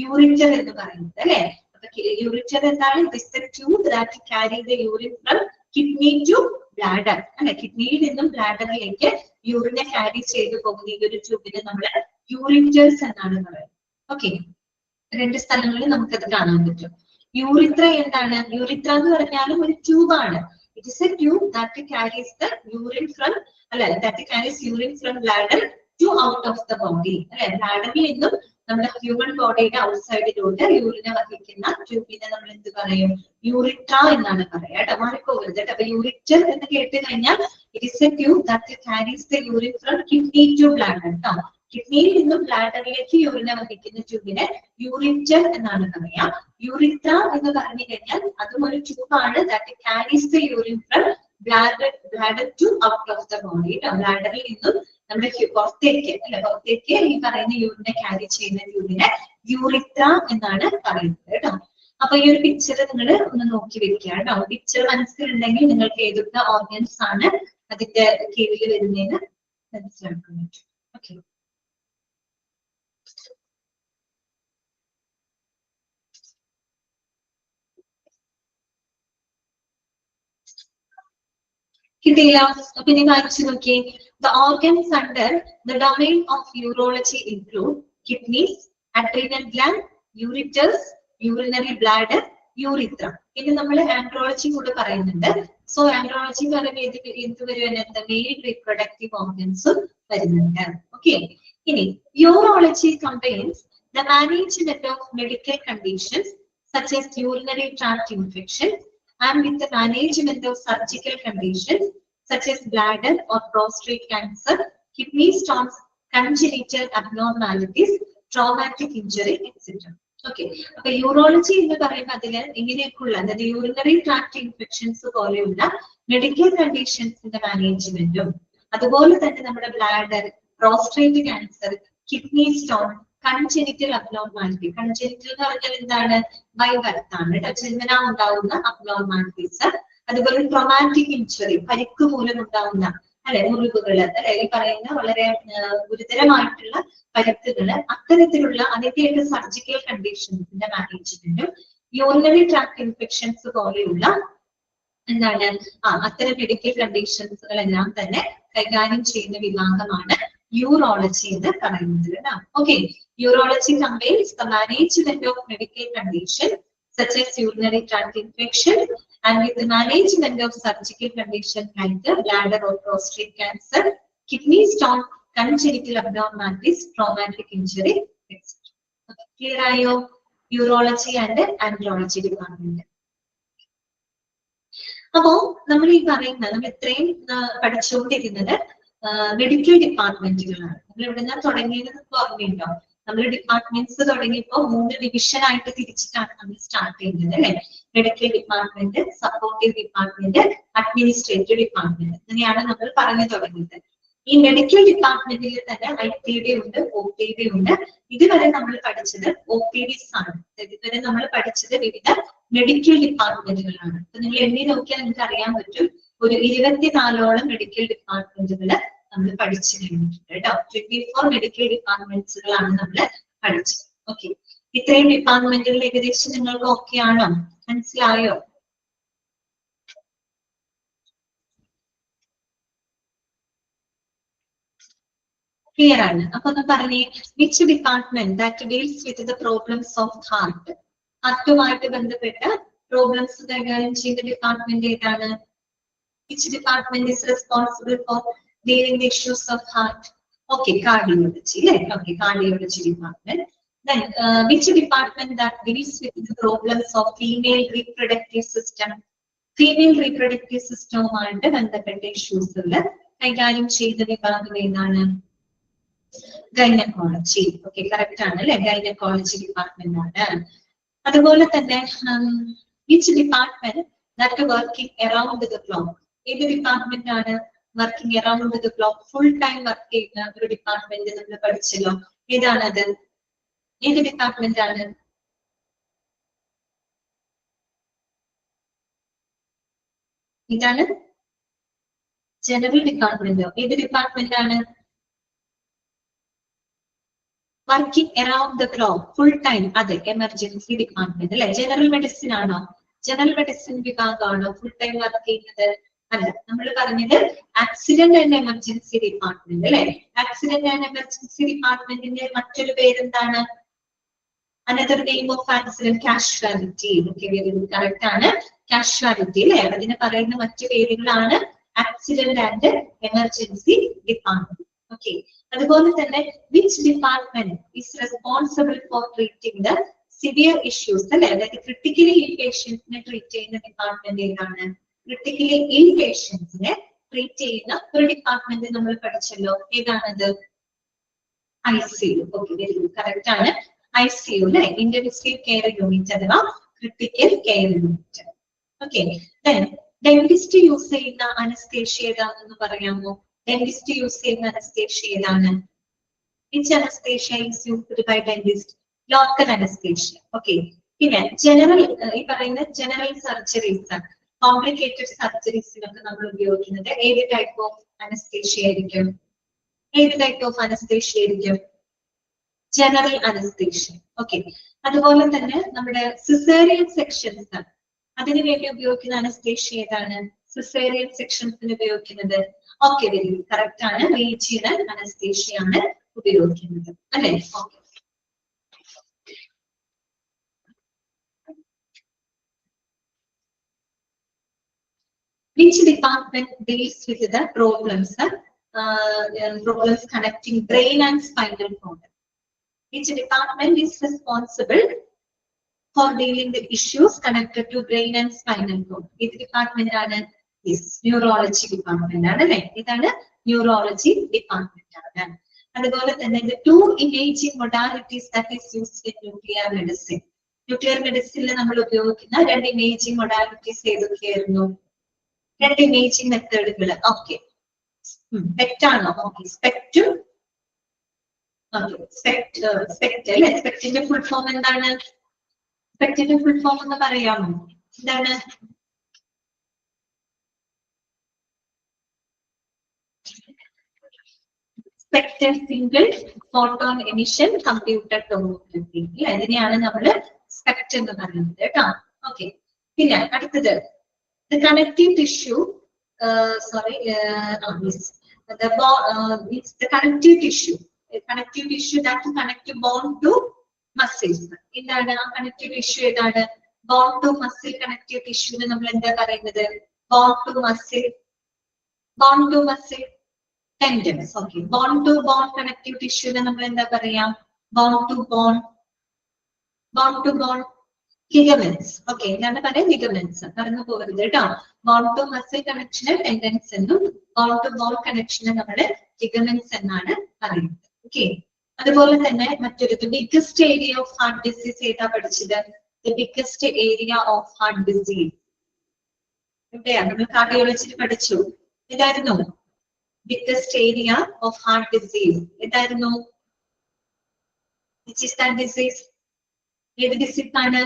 Speaker 1: യൂറിറ്റർ എന്ന് പറയുന്നത് അല്ലെ. അപ്പൊ യൂറിറ്റർ എന്താണ്? It is the tube that carry the urine from kidney to bladder അല്ലെ. കിഡ്നിയിൽ നിന്നും ബ്ലാഡറിലേക്ക് യൂറിനെ ക്യാരി ചെയ്തു പോകുന്ന ഈ ഒരു ട്യൂബിനെ നമ്മൾ യൂറിറ്റേഴ്സ് എന്നാണ് പറയുന്നത്. ഓക്കെ, രണ്ട് സ്ഥലങ്ങളിൽ നമുക്കത് കാണാൻ പറ്റും. യൂറിത്ര എന്താണ്? യൂറിത്ര എന്ന് പറഞ്ഞാലും ഒരു ട്യൂബാണ്. It is a tube that carries the urine from that carries urine from bladder to out of the body അല്ലെ. ബ്ലാഡറിൽ നിന്നും നമ്മുടെ ഹ്യൂമൻ ബോഡിയുടെ ഔട്ട്സൈഡിലോട്ട് യൂറിനെ വഹിക്കുന്ന ട്യൂബിനെ നമ്മൾ എന്ത് പറയും? യൂറിട്ര എന്നാണ് പറയാ. മാറിപ്പോകരുത്. അപ്പൊ യൂറിറ്റർ എന്ന് കേട്ട് കഴിഞ്ഞാൽ it is a tube that carries the urine from kidney to bladder കേട്ടോ. കിഡ്നിയിൽ നിന്നും ബ്ലാഡറിലേക്ക് യൂറിനെ വഹിക്കുന്ന ട്യൂബിനെ യൂറിറ്റർ എന്നാണ് പറയാ. യൂറിത്ര എന്ന് പറഞ്ഞു കഴിഞ്ഞാൽ അതും ഒരു ട്യൂബാണ് that carries the urine from bladder to out of the body. ബ്ലാഡറിൽ നിന്നും നമ്മുടെ പുറത്തേക്ക് അല്ലെ, പുറത്തേക്ക് ഈ പറയുന്ന യൂറിനെ ക്യാരി ചെയ്യുന്ന ട്യൂബിനെ യൂറിത്ര എന്നാണ് പറയുന്നത് കേട്ടോ. അപ്പൊ ഈ ഒരു പിക്ചർ നിങ്ങൾ ഒന്ന് നോക്കി വെക്കുക കേട്ടോ. പിക്ചർ മനസ്സിലുണ്ടെങ്കിൽ നിങ്ങൾക്ക് ഏതൊക്കെ ഓർഗൻസ് ആണ് അതിന്റെ കീഴിൽ വരുന്നതെന്ന് മനസ്സിലാക്കാൻ പറ്റും. ഓക്കെ. കിട്ടിയില്ല? അപ്പൊ ഇനി വായിച്ചു നോക്കി. The organs under the domain of urology include kidneys, adrenal gland, ureters, urinary bladder, urethra. ഇനി നമ്മൾ ആൻഡ്രോളജി കൂടെ പറയുന്നുണ്ട്. സോ ആൻഡ്രോളജി എന്ന് പറയുമ്പോൾ എന്ത് വരുന്നത്? മെയിൽ റീപ്രൊഡക്റ്റീവ് ഓർഗൻസും വരുന്നുണ്ട്. ഓക്കെ. ഇനി urology contains the management of medical conditions such as urinary tract infection and with the management of surgical conditions such as bladder or prostate cancer, kidney stones, congenital abnormalities, traumatic injury, etc. Okay. അപ്പൊ urology എന്ന് പറയുമ്പോൾ അതില് ഇങ്ങനെയൊക്കെയുള്ള, അതായത് urinary tract infections പോലെയുള്ള medical കണ്ടീഷൻസിന്റെ മാനേജ്മെന്റും, അതുപോലെ തന്നെ നമ്മുടെ bladder, prostate cancer, kidney stone, congenital abnormality. Congenital എന്ന് പറഞ്ഞാൽ എന്താണ്? ബൈ ബർത്ത് ആണ് കേട്ടോ, ജന്മനാ ഉണ്ടാവുന്ന അബ്നോർമാലിറ്റീസ്. അതുപോലെ ട്രോമാറ്റിക് ഇഞ്ചുറി, പരിക്ക് മൂലം ഉണ്ടാവുന്ന അല്ലെ മുറിവുകള്, അല്ലെ ഈ പറയുന്ന വളരെ ഗുരുതരമായിട്ടുള്ള പരിക്കുകള്, അത്തരത്തിലുള്ള അതിന്റെയൊക്കെ സർജിക്കൽ കണ്ടീഷൻസിന്റെ മാനേജ്മെന്റും, യൂറിനറി ട്രാക്ട് ഇൻഫെക്ഷൻസ് പോലെയുള്ള എന്താണ് അത്തരം മെഡിക്കൽ കണ്ടീഷൻസുകളെല്ലാം തന്നെ കൈകാര്യം ചെയ്യുന്ന വിഭാഗമാണ് യൂറോളജി എന്ന് പറയുന്നത്. Okay. Urology combines the management of medical conditions such as urinary tract infection and with the management of surgical conditions like the bladder or prostate cancer, kidney stone, congenital abnormalities, traumatic injury, etc. Okay. Clear ആയോ? Urology and andrology department. അപ്പോ നമ്മൾ ഈ പറയുന്ന നമ്മൾ ഇത്രയും പഠിച്ചുകൊണ്ടിരുന്നത് medical ഡിപ്പാർട്ട്മെന്റുകളാണ്. നമ്മൾ ഇവിടെ നിന്ന് തുടങ്ങിയത് ഓർമ്മയുണ്ടോ? നമ്മൾ ഡിപ്പാർട്ട്മെന്റ്സ് തുടങ്ങിയപ്പോ 3 ഡിവിഷൻ ആയിട്ട് തിരിച്ചിട്ടാണ് നമ്മൾ സ്റ്റാർട്ട് ചെയ്യുന്നത് അല്ലെ. Medical department, supportive department, administrative department, അങ്ങനെയാണ് നമ്മൾ പറഞ്ഞു തുടങ്ങിയത്. ഈ മെഡിക്കൽ ഡിപ്പാർട്ട്മെന്റിൽ തന്നെ IPD ഉണ്ട്, OPD ഉണ്ട്. ഇതുവരെ നമ്മൾ പഠിച്ചത് OPDs ആണ്. ഇതുവരെ നമ്മൾ പഠിച്ചത് വിവിധ മെഡിക്കൽ ഡിപ്പാർട്ട്മെന്റുകളാണ്. അപ്പൊ നിങ്ങൾ എണ്ണി നോക്കിയാൽ നിങ്ങൾക്ക് അറിയാൻ പറ്റും, ഒരു 24ഓളം മെഡിക്കൽ ഡിപ്പാർട്ട്മെന്റുകൾ നമ്മൾ പഠിച്ചു കഴിഞ്ഞിട്ടുണ്ട് കേട്ടോ. 24 മെഡിക്കൽ ഡിപ്പാർട്ട്മെന്റ്സുകളാണ് നമ്മൾ പഠിച്ചത്. ഓക്കെ. ഇത്രയും ഡിപ്പാർട്ട്മെന്റുകൾ ഏകദേശം നിങ്ങൾക്ക് ഓക്കെ ആണോ? മനസ്സിലായോ? ക്ലിയർ ആണ്? അപ്പൊ ഒന്ന് പറഞ്ഞേ, which department that deals with the problems of heart? ഹാർട്ടുമായിട്ട് ബന്ധപ്പെട്ട പ്രോബ്ലംസ് കൈകാര്യം ചെയ്യുന്ന ഡിപ്പാർട്ട്മെന്റ് ഏതാണ്? Which department is responsible for dealing the issues of heart? Okay, cardiology. Okay, cardiology department. Then, which department that deals with the problems of female reproductive system? Female reproductive system and ബന്ധപ്പെട്ട issues കൈകാര്യം ചെയ്ത വിഭാഗം ഏതാണ്? Gynaecology. Okay, correct ആണ് അല്ലെ? Gynaecology department ആണ്. അതുപോലെ തന്നെ which department that working around the clock? ഏത് ഡിപ്പാർട്ട്മെന്റ് ആണ് working around the clock, full time work ചെയ്യുന്ന ഒരു ഡിപ്പാർട്ട്മെന്റ് നമ്മൾ പഠിച്ചല്ലോ. ഏതാണത്? ഏത് ഡിപ്പാർട്ട്മെന്റ് ആണ്? ഇതാണ് ജനറൽ ഡിപ്പാർട്ട്മെന്റോ? ഏത് ഡിപ്പാർട്ട്മെന്റ് ആണ്? Working around the clock, full time, അതെ, എമർജൻസി ഡിപ്പാർട്ട്മെന്റ് അല്ലെ. ജനറൽ മെഡിസിൻ ആണോ? ജനറൽ മെഡിസിൻ വിഭാഗമാണോ ഫുൾ ടൈം വർക്ക് ചെയ്യുന്നത്? അല്ല, നമ്മൾ പറഞ്ഞത് ആക്സിഡന്റ് ആൻഡ് എമർജൻസി ഡിപ്പാർട്ട്മെന്റ് അല്ലെ. ആക്സിഡന്റ് ആൻഡ് എമർജൻസി ഡിപ്പാർട്ട്മെന്റിന്റെ മറ്റൊരു പേരെന്താണ്? Another name of accident casualty. Okay, very good, correct ആണ്, കാഷ്വാലിറ്റി അല്ലെ. അതിന് പറയുന്ന മറ്റു പേരുകളാണ് accident and emergency department. Okay. അതുപോലെ തന്നെ which department is responsible for treating the severe issues അല്ലെ. അതായത് ക്രിട്ടിക്കലി ഇൽ പേഷ്യൻസിനെ ട്രീറ്റ് ചെയ്യുന്ന ഡിപ്പാർട്ട്മെന്റ് ഏതാണ്? ക്രിട്ടിക്കലി ഇൽ പേഷ്യൻസിനെ ട്രീറ്റ് ചെയ്യുന്ന ഒരു ഡിപ്പാർട്ട്മെന്റ് നമ്മൾ പഠിച്ചല്ലോ. ഏതാണത്? ICU. Okay, very good, correct ആണ്, ICU അല്ലെ. ഇന്റൻസീവ് കെയർ യൂണിറ്റ് അഥവാ critical care unit. Okay. Dentist use ചെയ്യുന്ന അനസ്തേഷ്യ ഏതാണെന്ന് പറയാമോ? ഡെന്റിസ്റ്റ് യൂസ് ചെയ്യുന്ന അനസ്തേഷ്യ ഏതാണ്? Which anesthesia is used by dentist? Local anesthesia. Okay. പിന്നെ ജനറൽ ഈ പറയുന്ന ജനറൽ സർജറീസ് കോംപ്ലിക്കേറ്റഡ് സർജറീസിനൊക്കെ നമ്മൾ ഉപയോഗിക്കുന്നത് ഏത് ടൈപ്പ് ഓഫ് അനസ്തേഷ്യ ആയിരിക്കും? ഏത് ടൈപ്പ് ഓഫ് അനസ്തേഷ്യ ആയിരിക്കും? General anaesthesia. ഓക്കെ. അതുപോലെ തന്നെ നമ്മുടെ സിസേറിയൻ സെക്ഷൻസ് അതിനു വേണ്ടി ഉപയോഗിക്കുന്ന അനസ്തേഷ്യ ഏതാണ്? സിസേറിയൻ സെക്ഷൻസിന് ഉപയോഗിക്കുന്നത് ഓക്കെ വെരി കറക്റ്റ് ആണ്, റീജിയണൽ അനസ്തേഷ്യ ആണ് ഉപയോഗിക്കുന്നത് അല്ലെ? Okay. Which department deals with the problems connecting brain and spinal cord? Which department is responsible for dealing with issues connected to brain and spinal cord? Which department ആണ്? Yes, neurology department ആണ് അല്ലെ? ഇതാണ് neurology department ആണ്. അതുപോലെ തന്നെ the two imaging modalities that is used in nuclear medicine. Nuclear മെഡിസിനിൽ നമ്മൾ ഉപയോഗിക്കുന്ന രണ്ട് ഇമേജിംഗ് മൊഡാലിറ്റീസ് ഏതൊക്കെയായിരുന്നു? രണ്ട് ഇമേജിംഗ് മെത്തേഡുകൾ. ഓക്കെ, സ്പെക്റ്റാണോ? ഓക്കെ, സ്പെക്റ്റും സ്പെക്ട് അല്ലെ? സ്പെക്റ്റിന്റെ ഫുൾ ഫോം എന്താണ്? സ്പെക്റ്റിന്റെ ഫുൾ ഫോം എന്ന് പറയാമോ? എന്താണ്? Spectre single photon emission computer tomography. അതിനെയാണ് നമ്മൾ സ്പെക്ട് എന്ന് പറയുന്നത് കേട്ടോ. ഓക്കെ. പിന്നെ അടുത്തത് the connective tissue it's the connective tissue that connect bone to muscles. എന്താണ് ആ കണക്റ്റീവ് ടിഷ്യൂ? ഏതാണ്? ബോൺ ടു മസിൽ കണക്റ്റീവ് ടിഷ്യൂവിന് നമ്മൾ എന്താ പറയുന്നത്? Bone to muscle tendons. Okay. Bone to bone connective ടിഷ്യൂവിന് നമ്മൾ എന്താ പറയാം? Bone to bone ligaments. Okay, എന്താണ് പറയാ? ലിഗമെന്റ്സ്. പറഞ്ഞു പോകരുത് കേട്ടോ. ബോൺ ടു മസിൽ കണക്ഷന് ടെൻഡൻസ് എന്നും ബോൺ ടു ബോൺ കണക്ഷന് നമ്മള് ലിഗമെന്റ്സ് എന്നാണ് പറയുന്നത്. ഓക്കെ. അതുപോലെ തന്നെ മറ്റൊരു biggest area of heart disease ഏതാ പഠിച്ചത്? The biggest area of heart disease എവിടെയാ? നമ്മൾ കാർഡിയോളജിയിൽ പഠിച്ചു. ഏതായിരുന്നു biggest area of heart disease? ഏതായിരുന്നു? Which is that disease? ഏത് ഡിസീസ് ആണ്?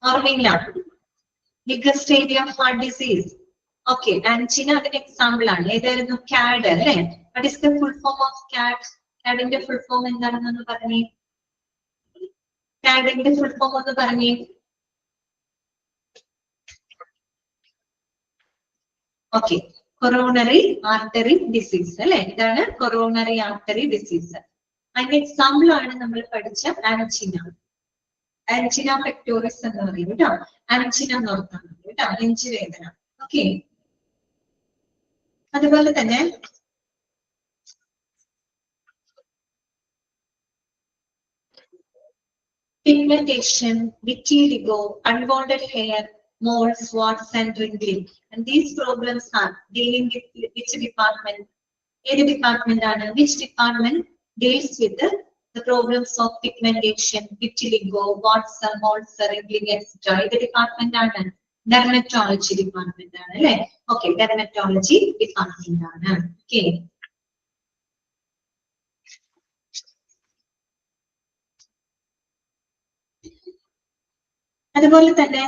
Speaker 1: ഓർമ്മയില്ല? Biggest area of heart disease. Okay, angina അതിന് എക്സാമ്പിൾ ആണ്. ഏതായിരുന്നു? കാഡ് അല്ലെ? What is the full form of CAD? കാഡിന്റെ ഫുൾ ഫോം എന്താണെന്നൊന്ന് പറഞ്ഞേ. കാഡിന്റെ ഫുൾ ഫോം ഒന്ന് പറഞ്ഞേ. ഓക്കെ, കൊറോണറി ആർട്ടറി ഡിസീസ് അല്ലെ? ഇതാണ് കൊറോണറി ആർട്ടറി ഡിസീസ്. അതിന്റെ എക്സാമ്പിൾ ആണ് നമ്മൾ പഠിച്ച ആൻജിന. ആൻജിന പെക്ടോറിസ് എന്ന് പറയും കേട്ടോ. ആൻജിന എന്ന് ഓർത്താൽ മതി കേട്ടോ, നെഞ്ചുവേദന. ഓക്കെ. അതുപോലെ തന്നെ pigmentation, vitiligo, unwanted hair, moles, warts, and wrinkling. And these problems are dealing with which department? Which department ആണ്? Which department deals with the problems of pigmentation, vitiligo, warts, moles, wrinkling, etc. Which department ആണ്? Dermatology department ആണ് അല്ലേ? Okay, dermatology department ആണ്. Okay. അതുപോലെ തന്നെ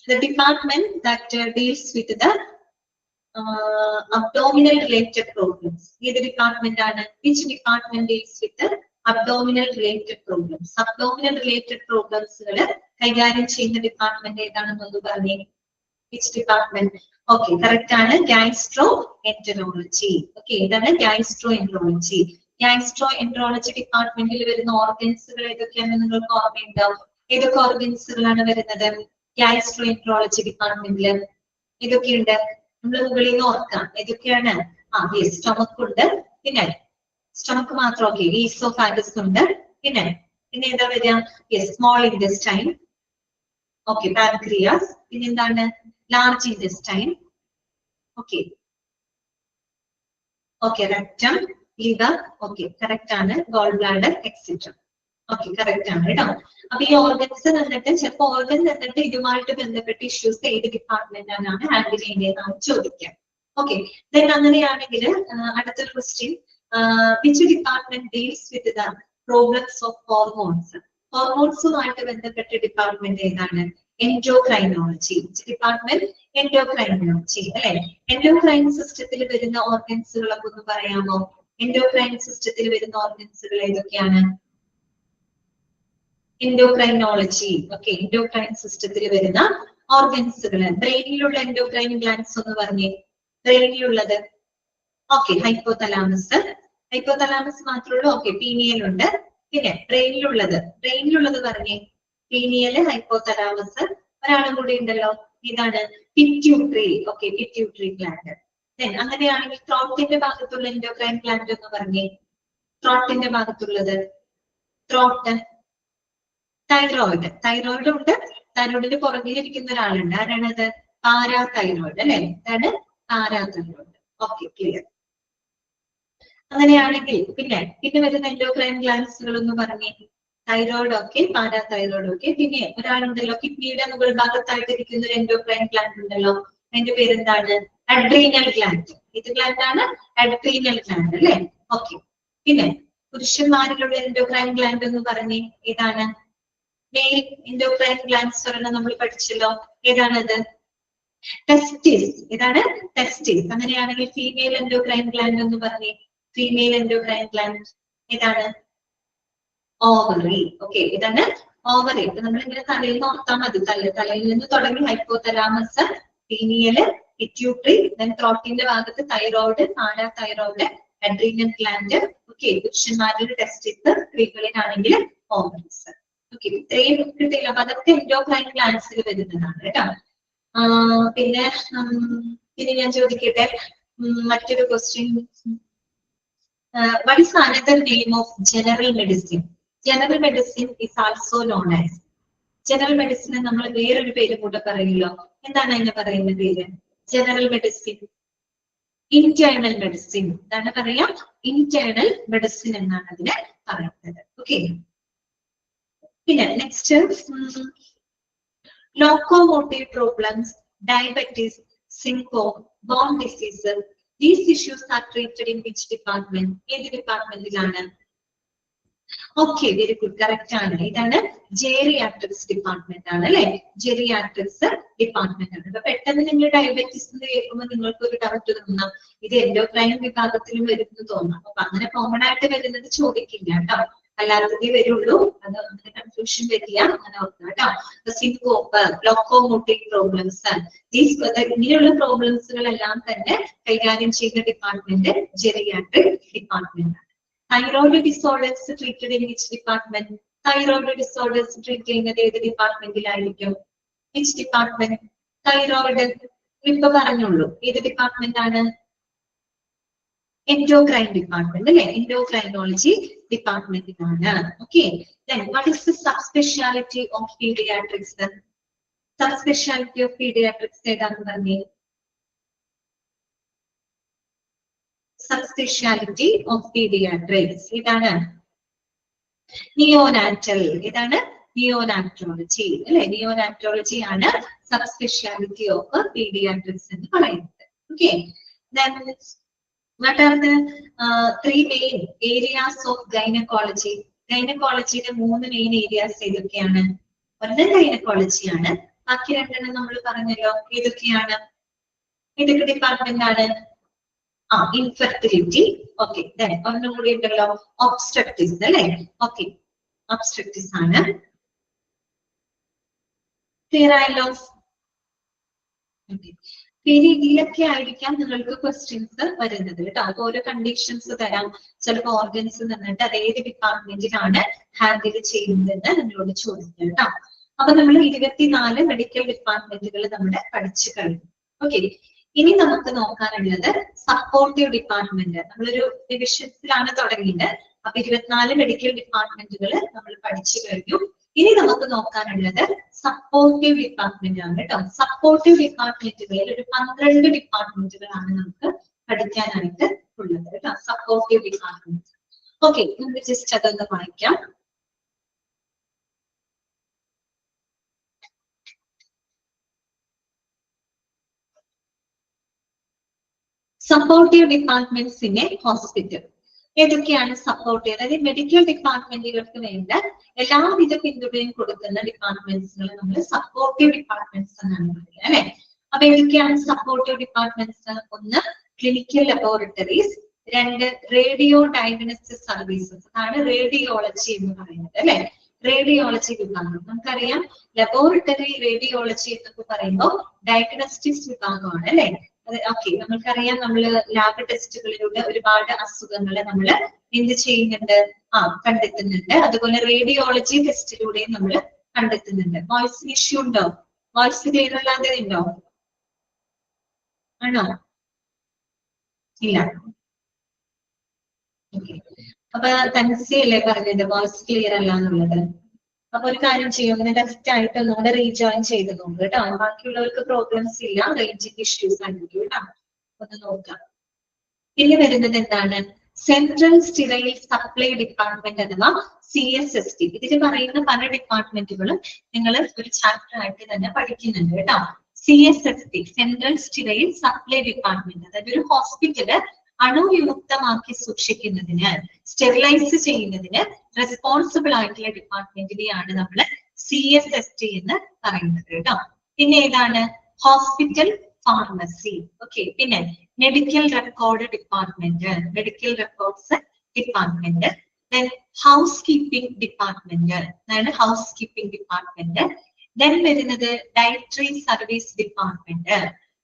Speaker 1: the department that deals with the abdominal related problems. ഏത് department ആണ്? Which department deals with the abdominal related problems? Abdominal related problems കൈകാര്യം ചെയ്യുന്ന ഡിപ്പാർട്ട്മെന്റ് ഏതാണെന്നൊന്ന് പറഞ്ഞേ. Which department? Okay, correct ആണ്. Gastroenterology. Okay, ഇതാണ് gastroenterology. Gastroenterology ഡിപ്പാർട്ട്മെന്റിൽ വരുന്ന ഓർഗൻസുകൾ ഏതൊക്കെയാണെന്ന് നിങ്ങൾക്ക് ഓർമ്മയുണ്ടാവും. ഏതൊക്കെ ഓർഗൻസുകളാണ് വരുന്നത് gastroenterology ഡിപ്പാർട്ട്മെന്റിൽ? ഏതൊക്കെയുണ്ട്? നമ്മൾ മുകളിൽ നിന്ന് ഓർക്കാം. ഏതൊക്കെയാണ്? സ്റ്റൊമക്ക് ഉണ്ട്. പിന്നെ സ്റ്റൊമക്ക് മാത്രം. ഓക്കെ, ഈസോഫാഗസ് ഉണ്ട്. പിന്നെ ഏതാ വരിക? Small intestine. Okay, pancreas. പിന്നെ എന്താണ്? Large intestine. Okay, rectum, liver. Okay, correct ആണ്. Gall bladder etcetera. Okay, correct ആണ് കേട്ടോ. അപ്പൊ ഈ ഓർഗൻസ് തന്നിട്ട് ചിലപ്പോ ഓർഗൻ തന്നിട്ട് ഇതുമായിട്ട് ബന്ധപ്പെട്ട ഇഷ്യൂസ് ഏത് ഡിപ്പാർട്ട്മെന്റ് ആണ് ഹാൻഡിൽ ചെയ്യേണ്ടതെന്നാണ് ചോദിക്കുക. ഓക്കെ, ദെൻ അങ്ങനെയാണെങ്കിൽ അടുത്തൊരു question, which department deals with the problems of hormones? ഹോർമോൺസുമായിട്ട് ബന്ധപ്പെട്ട ഡിപ്പാർട്ട്മെന്റ് ഏതാണ്? എൻഡോക്രൈനോളജി. ഡിപ്പാർട്ട്മെന്റ് എൻഡോക്രൈനോളജി അല്ലെ. എൻഡോക്രൈൻ സിസ്റ്റത്തിൽ വരുന്ന ഓർഗൻസുകളൊക്കെ ഒന്ന് പറയാമോ? എൻഡോക്രൈൻ സിസ്റ്റത്തിൽ വരുന്ന ഓർഗൻസുകൾ ഏതൊക്കെയാണ്? എൻഡോക്രൈനോളജി. ഓക്കെ, എൻഡോക്രൈൻ സിസ്റ്റത്തിൽ വരുന്ന ഓർഗൻസുകൾ. ബ്രെയിനിലുള്ള എൻഡോക്രൈൻ ഗ്ലാൻഡ്സ് ഒന്ന് പറഞ്ഞേ. ബ്രെയിനിലുള്ളത് ഓക്കെ, ഹൈപ്പോതലാമസ്. ഹൈപ്പോതലാമസ് മാത്രമുള്ളൂ. ഓക്കെ, പീനിയൽ ഉണ്ട്. പിന്നെ ബ്രെയിനിലുള്ളത് പറഞ്ഞേ. പീനിയല്, ഹൈപ്പോതലാമസ്, ഒരാളും കൂടി ഉണ്ടല്ലോ, ഇതാണ് പിറ്റ്യൂട്ടറി. Okay, pituitary gland. അങ്ങനെയാണെങ്കിൽ ത്രോട്ടിന്റെ ഭാഗത്തുള്ള എൻഡോക്രൈൻ ഗ്ലാൻഡ് എന്ന് പറഞ്ഞേ. ത്രോട്ടിന്റെ ഭാഗത്തുള്ളത് ത്രോട്ട്, തൈറോയിഡ്. തൈറോയിഡ് ഉണ്ട്. തൈറോയിഡിന് പുറകിലിരിക്കുന്ന ഒരാളുണ്ട്. ആരാണത്? പാരാതൈറോയിഡ് അല്ലെ. അതാണ് പാരാതൈറോയിഡ്. Okay, clear. അങ്ങനെയാണെങ്കിൽ പിന്നെ വരുന്ന എൻഡോക്രൈൻ ഗ്ലാൻഡ്സുകൾ എന്ന് പറഞ്ഞേ. Thyroid okay, parathyroid okay. പിന്നെ ഒരാളുണ്ടല്ലോ, കിഡ്നിയുടെ മുകൾ ഭാഗത്തായിട്ട് ഇരിക്കുന്ന ഒരു എൻഡോക്രൈൻ ഗ്ലാൻഡ് ഉണ്ടല്ലോ, അതിന്റെ പേരെന്താണ്? Adrenal gland. ഇത് ഗ്ലാൻഡ് ആണ് അഡ്രീനൽ ഗ്ലാൻഡ് അല്ലെ. ഓക്കെ, പിന്നെ പുരുഷന്മാരിലുള്ള എൻഡോക്രൈൻ ഗ്ലാൻഡ് എന്ന് പറഞ്ഞേ. ഏതാണ്? മെയിൽ എൻഡോക്രൈൻ ഗ്ലാൻഡ്സ് ഒരെണ്ണം നമ്മൾ പഠിച്ചല്ലോ. ഏതാണത്? ടെസ്റ്റിസ്. ഏതാണ്? ടെസ്റ്റിസ്. അങ്ങനെയാണെങ്കിൽ ഫീമെയിൽ എൻഡോക്രൈൻ ഗ്ലാൻഡ് എന്ന് പറഞ്ഞേ. ഫീമെയിൽ എൻഡോക്രൈൻ ഗ്ലാൻഡ് ഏതാണ്? ഓവറി. ഓക്കെ, ഇതാണ് ഓവറി. നമ്മൾ ഇങ്ങനെ തലയിൽ നിന്ന് ഓർത്താൽ മതി. തലയിൽ നിന്ന് തുടങ്ങി ഹൈപ്പോതലാമസ്, പീനിയല്, പിറ്റ്യൂട്ടറി, ദെൻ ത്രോട്ടിന്റെ ഭാഗത്ത് thyroid, parathyroid, adrenal gland. Okay, പുരുഷന്മാരിൽ ടെസ്റ്റിസ്, സ്ത്രീകളിലാണെങ്കിൽ ഓവറീസ്. ഓക്കെ, ഇത്രയും കിട്ടിയില്ല. അപ്പൊ അതൊക്കെ എൻഡോക്രൈൻ ഗ്ലാൻഡ്സിൽ വരുന്നതാണ് കേട്ടോ. പിന്നെ ഞാൻ ചോദിക്കട്ടെ മറ്റൊരു question. what is another name of general medicine? General medicine is also known as. General medicine നമ്മൾ വേറൊരു പേര് കൂടെ പറയില്ലോ. എന്താണ് അതിന് പറയുന്ന പേര്? General medicine, internal medicine. എന്താണ് പറയാ? ഇന്റേണൽ മെഡിസിൻ എന്നാണ് അതിനെ പറയുന്നത്. ഓക്കെ, പിന്നെ next, locomotive problems, diabetes, syncope, bone diseases. These issues are treated in which department? ഏത് ഡിപ്പാർട്ട്മെന്റിലാണ്? ഓക്കെ, വെരി ഗുഡ്, കറക്റ്റ് ആണ്. ഇതാണ് ജെറിയാട്രിക്സ് ഡിപ്പാർട്ട്മെന്റ് ആണ് അല്ലെ. ജെറിയാട്രിക്സ് ഡിപ്പാർട്ട്മെന്റ് ആണ്. അപ്പൊ പെട്ടെന്ന് നിങ്ങൾ ഡയബറ്റിസ് എന്ന് കേൾക്കുമ്പോൾ നിങ്ങൾക്ക് ഒരു ഡൗട്ട് തോന്നാം, ഇത് എൻഡോക്രൈൻ വിഭാഗത്തിലും വരുന്നു തോന്നാം. അപ്പൊ അങ്ങനെ കോമൺ ആയിട്ട് വരുന്നത് ചോദിക്കില്ല കേട്ടോ, അല്ലാത്തതേ വരുള്ളൂ. അത് അങ്ങനെ കൺഫ്യൂഷൻ വരില്ല, അങ്ങനെ ഓർക്കുക കേട്ടോ. സിൻകോപ്പ്, ലോക്കോമോട്ടീവ് പ്രോബ്ലംസ്, ഇങ്ങനെയുള്ള പ്രോബ്ലംസുകളെല്ലാം തന്നെ കൈകാര്യം ചെയ്യുന്ന ഡിപ്പാർട്ട്മെന്റ് ജെറിയാട്രിക് ഡിപ്പാർട്ട്മെന്റ് ആണ്. Thyroid disorders treated in which department? Thyroid disorders treat ചെയ്യുന്നത് ഏത് ഡിപ്പാർട്ട്മെന്റിലായിരിക്കും? Which department? തൈറോയിഡ് ഇപ്പൊ പറഞ്ഞോളൂ, ഏത് ഡിപ്പാർട്ട്മെന്റ് ആണ്? എൻഡോക്രൈൻ ഡിപ്പാർട്ട്മെന്റ് അല്ലെ. എൻഡോക്രൈനോളജി ഡിപ്പാർട്ട്മെന്റിലാണ്. Okay, then what is the subspecialty of pediatrics? Subspecialty of pediatrics ഏതാണെന്ന് പറഞ്ഞേ. Subspecialty of pediatrics ഇതാണ് നിയോനാറ്റൽ. ഇതാണ് നിയോനാറ്റോളജി അല്ലെ. നിയോനാറ്റോളജി ആണ് സബ്സ്പെഷ്യാലിറ്റി ഓഫ് പീഡിയാട്രിക്സ് എന്ന് പറയുന്നത്. Okay, then what are the three main areas of gynecology? ഗൈനക്കോളജിയുടെ 3 main areas ഏതൊക്കെയാണ്? ഒന്ന് ഗൈനക്കോളജി ആണ്, ബാക്കി രണ്ടെണ്ണം നമ്മൾ പറഞ്ഞല്ലോ. ഏതൊക്കെയാണ്? ഏതൊക്കെ ഡിപ്പാർട്ട്മെന്റ് ആണ്? ഇൻഫെർട്ടിലിറ്റി. ഓക്കെ, ഒന്നും കൂടി ഉണ്ടല്ലോ, ഒബ്സ്ട്രക്ടിസ് അല്ലെ. ഓക്കെ, ഒബ്സ്ട്രക്ടിസ് ആണ്. ക്ലിയർ ആയല്ലോ? ഇനി ഇതിലൊക്കെ ആയിരിക്കാം നിങ്ങൾക്ക് ക്വസ്റ്റ്യൻസ് വരുന്നത് കേട്ടോ. അപ്പൊ ഓരോ കണ്ടീഷൻസ് തരാം. ചിലപ്പോൾ ഓർഗൻസ് തന്നിട്ട് അത് ഏത് ഡിപ്പാർട്ട്മെന്റിലാണ് ഹാൻഡിൽ ചെയ്യുന്നതെന്ന് നിങ്ങളോട് ചോദിക്കാം കേട്ടോ. അപ്പൊ നമ്മൾ 24 മെഡിക്കൽ ഡിപ്പാർട്ട്മെന്റുകൾ നമ്മുടെ പഠിച്ചു കഴിഞ്ഞു. ഓക്കെ, ഇനി നമുക്ക് നോക്കാനുള്ളത് സപ്പോർട്ടീവ് ഡിപ്പാർട്ട്മെന്റ്. നമ്മളൊരു ഡിവിഷൻസിലാണ് തുടങ്ങിയത്. അപ്പൊ 24 മെഡിക്കൽ ഡിപ്പാർട്ട്മെന്റുകൾ നമ്മൾ പഠിച്ചു കഴിഞ്ഞു. ഇനി നമുക്ക് നോക്കാനുള്ളത് സപ്പോർട്ടീവ് ഡിപ്പാർട്ട്മെന്റ് ആണ് കേട്ടോ. സപ്പോർട്ടീവ് ഡിപ്പാർട്ട്മെന്റുകളിൽ ഒരു 12 ഡിപ്പാർട്ട്മെന്റുകളാണ് നമുക്ക് പഠിക്കാനായിട്ട് ഉള്ളത് കേട്ടോ. Supportive department. ഓക്കെ, നമുക്ക് ജസ്റ്റ് അതൊന്ന് വായിക്കാം. Supportive departments in A hospital. ഏതൊക്കെയാണ് സപ്പോർട്ടീവ്? അതായത് മെഡിക്കൽ ഡിപ്പാർട്ട്മെന്റുകൾക്ക് വേണ്ട എല്ലാവിധ പിന്തുണയും കൊടുക്കുന്ന ഡിപ്പാർട്ട്മെന്റ്സുകൾ നമ്മൾ സപ്പോർട്ടീവ് ഡിപ്പാർട്ട്മെന്റ്സ് എന്നാണ് പറയുന്നത്, അല്ലെ? അപ്പൊ ഏതൊക്കെയാണ് സപ്പോർട്ടീവ് ഡിപ്പാർട്ട്മെന്റ്സ്? ഒന്ന്, ക്ലിനിക്കൽ ലബോറട്ടറീസ്. രണ്ട്, റേഡിയോ ഡയഗ്നോസ്റ്റിക് സർവീസസ്. അതാണ് റേഡിയോളജി എന്ന് പറയുന്നത്, അല്ലെ? റേഡിയോളജി വിഭാഗം നമുക്കറിയാം. ലബോറട്ടറി റേഡിയോളജി എന്നൊക്കെ പറയുമ്പോൾ ഡയഗ്നോസ്റ്റിക്സ് വിഭാഗമാണ്, അല്ലെ? ഓക്കെ, നമുക്കറിയാം നമ്മള് ലാബ് ടെസ്റ്റുകളിലൂടെ ഒരുപാട് അസുഖങ്ങളെ നമ്മൾ എന്ത് ചെയ്യുന്നുണ്ട്? കണ്ടെത്തുന്നുണ്ട്. അതുപോലെ റേഡിയോളജി ടെസ്റ്റിലൂടെയും നമ്മൾ കണ്ടെത്തുന്നുണ്ട്. വോയിസ് ഇഷ്യൂ ഉണ്ടോ? വോയിസ് ക്ലിയർ അല്ലാതെ ഉണ്ടോ? ആണോ? ഇല്ല. അപ്പൊ തൻസിയല്ലേ പറഞ്ഞത് വോയിസ് ക്ലിയർ അല്ല എന്നുള്ളത്? അപ്പൊ ഒരു കാര്യം ചെയ്യും, അങ്ങനെ ലെഫ്റ്റ് ആയിട്ട് ഒന്നുകൂടെ റീജോയിൻ ചെയ്ത് നോക്കുക കേട്ടോ. ബാക്കിയുള്ളവർക്ക് പ്രോബ്ലംസ് ഇല്ല, റേഞ്ചിങ് ഇഷ്യൂസ് ആയിരിക്കും കേട്ടോ. ഒന്ന് നോക്കാം. ഇനി വരുന്നത് എന്താണ്? സെൻട്രൽ സ്റ്റീറൈൽ സപ്ലൈ ഡിപ്പാർട്ട്മെന്റ് അഥവാ CSSD. ഇതിൽ പറയുന്ന പല ഡിപ്പാർട്ട്മെന്റുകളും നിങ്ങൾ ഒരു ചാപ്റ്റർ ആയിട്ട് തന്നെ പഠിക്കുന്നുണ്ട് കേട്ടോ. CSSD, central sterile supply department. അതായത് ഒരു ഹോസ്പിറ്റല് അണുവിമുക്തമാക്കി സൂക്ഷിക്കുന്നതിന്, സ്റ്റെറിലൈസ് ചെയ്യുന്നതിന് റെസ്പോൺസിബിൾ ആയിട്ടുള്ള ഡിപ്പാർട്ട്മെന്റിനെയാണ് നമ്മൾ CSSD എന്ന് പറയുന്നത് കേട്ടോ. പിന്നെ ഏതാണ്? Hospital pharmacy. ഓക്കെ, പിന്നെ medical record department, medical records department. Then housekeeping department, അതായത് ഹൗസ് കീപ്പിംഗ് ഡിപ്പാർട്ട്മെന്റ്. ദെൻ വരുന്നത് ഡയറ്ററി സർവീസ് ഡിപ്പാർട്ട്മെന്റ്.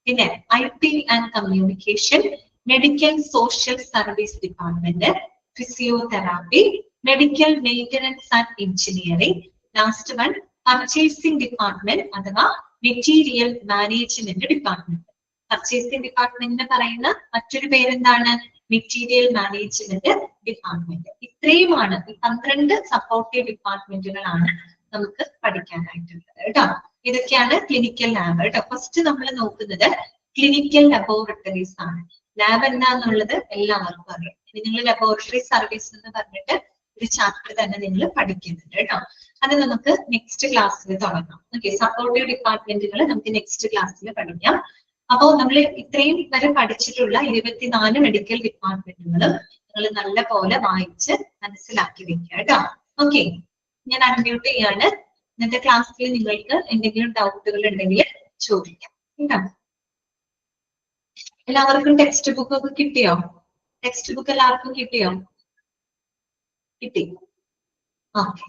Speaker 1: പിന്നെ IT and communication, medical social service department, physiotherapy, medical maintenance and engineering. Last one purchasing department അഥവാ material management department. Purchasing ഡിപ്പാർട്ട്മെന്റിന് പറയുന്ന മറ്റൊരു പേരെന്താണ്? Material management department. ഇത്രയുമാണ് ഈ 12 supportive ഡിപ്പാർട്ട്മെന്റുകളാണ് നമുക്ക് പഠിക്കാനായിട്ടുള്ളത് കേട്ടോ. ഇതൊക്കെയാണ് ക്ലിനിക്കൽ ലാബ് കേട്ടോ. ഫസ്റ്റ് നമ്മൾ നോക്കുന്നത് ക്ലിനിക്കൽ ലബോറട്ടറീസ് ആണ്. ലാബ് എന്താന്നുള്ളത് എല്ലാവർക്കും അറിയാം. ഇനി നിങ്ങൾ ലബോറട്ടറി സർവീസ് എന്ന് പറഞ്ഞിട്ട് ഒരു ചാപ്റ്റർ തന്നെ നിങ്ങൾ പഠിക്കുന്നുണ്ട് കേട്ടോ. അത് നമുക്ക് നെക്സ്റ്റ് ക്ലാസ്സിൽ തുടങ്ങാം. ഓക്കെ, സപ്പോർട്ടീവ് ഡിപ്പാർട്ട്മെന്റുകൾ നമുക്ക് നെക്സ്റ്റ് ക്ലാസ്സിൽ പഠിക്കാം. അപ്പോൾ നമ്മൾ ഇത്രയും വരെ പഠിച്ചിട്ടുള്ള 24 മെഡിക്കൽ ഡിപ്പാർട്ട്മെന്റുകളും നിങ്ങൾ നല്ല പോലെ വായിച്ച് മനസ്സിലാക്കി വെക്കുക കേട്ടോ. ഓക്കെ, ഞാൻ അൺമ്യൂട്ട് ചെയ്യാണ്. ഇന്നത്തെ ക്ലാസ്സിൽ നിങ്ങൾക്ക് എന്തെങ്കിലും ഡൗട്ടുകൾ ഉണ്ടെങ്കിൽ ചോദിക്കാം കേട്ടോ. എല്ലാവർക്കും ടെക്സ്റ്റ് ബുക്ക് ഒക്കെ കിട്ടിയോ? ടെക്സ്റ്റ് ബുക്ക് എല്ലാവർക്കും കിട്ടിയോ? കിട്ടി. ഓക്കെ,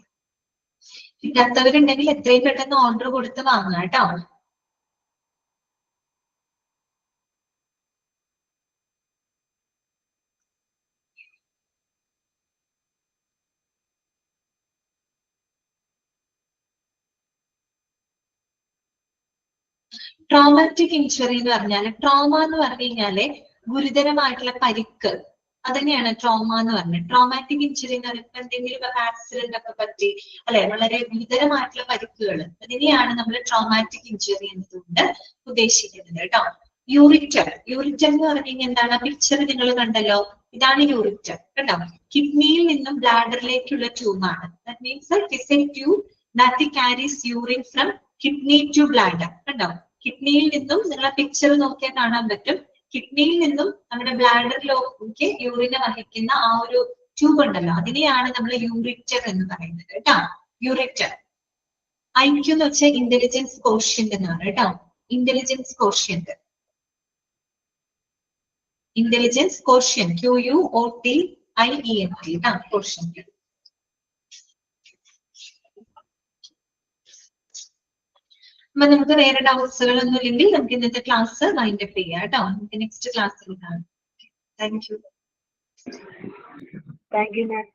Speaker 1: കിട്ടാത്തവരുണ്ടെങ്കിൽ എത്രയും പെട്ടെന്ന് ഓർഡർ കൊടുത്ത് വാങ്ങാം കേട്ടോ. ട്രോമാറ്റിക് ഇൻജുറി എന്ന് പറഞ്ഞാല്, ട്രോമ എന്ന് പറഞ്ഞു കഴിഞ്ഞാല് ഗുരുതരമായിട്ടുള്ള പരിക്ക്, അതന്നെയാണ് ട്രോമ എന്ന് പറഞ്ഞത്. ട്രോമാറ്റിക് ഇൻജുറി എന്ന് പറയുമ്പോൾ എന്തെങ്കിലും ആക്സിഡന്റ് ഒക്കെ പറ്റി, അല്ലെ, വളരെ ഗുരുതരമായിട്ടുള്ള പരിക്കുകൾ, അതിനെയാണ് നമ്മൾ ട്രോമാറ്റിക് ഇൻജുറി എന്നതുകൊണ്ട് ഉദ്ദേശിക്കുന്നത് കേട്ടോ. യൂറിറ്റർ, യൂറിറ്റർ എന്ന് പറഞ്ഞു കഴിഞ്ഞാൽ എന്താണ്? പിക്ചർ നിങ്ങൾ കണ്ടല്ലോ, ഇതാണ് യൂറിറ്റർ കേട്ടോ. കിഡ്നിയിൽ നിന്നും ബ്ലാഡറിലേക്കുള്ള ട്യൂബാണ്. That means it is a tube that carries urine from kidney to bladder കണ്ടോ. കിഡ്നിയിൽ നിന്നും നിങ്ങളെ പിക്ചർ നോക്കിയാൽ കാണാൻ പറ്റും. കിഡ്നിയിൽ നിന്നും നമ്മുടെ ബ്ലാഡറിലേക്ക് യൂറിനെ വഹിക്കുന്ന ആ ഒരു ട്യൂബ് ഉണ്ടല്ലോ, അതിനെയാണ് നമ്മൾ യൂറിറ്റർ എന്ന് പറയുന്നത് കേട്ടോ. യൂറിറ്റർ. IQ എന്ന് വെച്ചാൽ ഇന്റലിജൻസ് കോഷ്യന്റ് എന്നാണ് കേട്ടോ. Intelligence quotient, intelligence quotient, QUOTIENT കേട്ടോ, കോഷ്യന്റ്. അപ്പൊ നമുക്ക് വേറെ ഡൗട്ട്സുകളൊന്നും ഇല്ലെങ്കിൽ നമുക്ക് ഇന്നത്തെ ക്ലാസ് വൈൻഡ് അപ്പ് ചെയ്യാം കേട്ടോ. നമുക്ക് നെക്സ്റ്റ് ക്ലാസ്സിൽ കാണാം. Thank you.
Speaker 3: Thank you ma'am.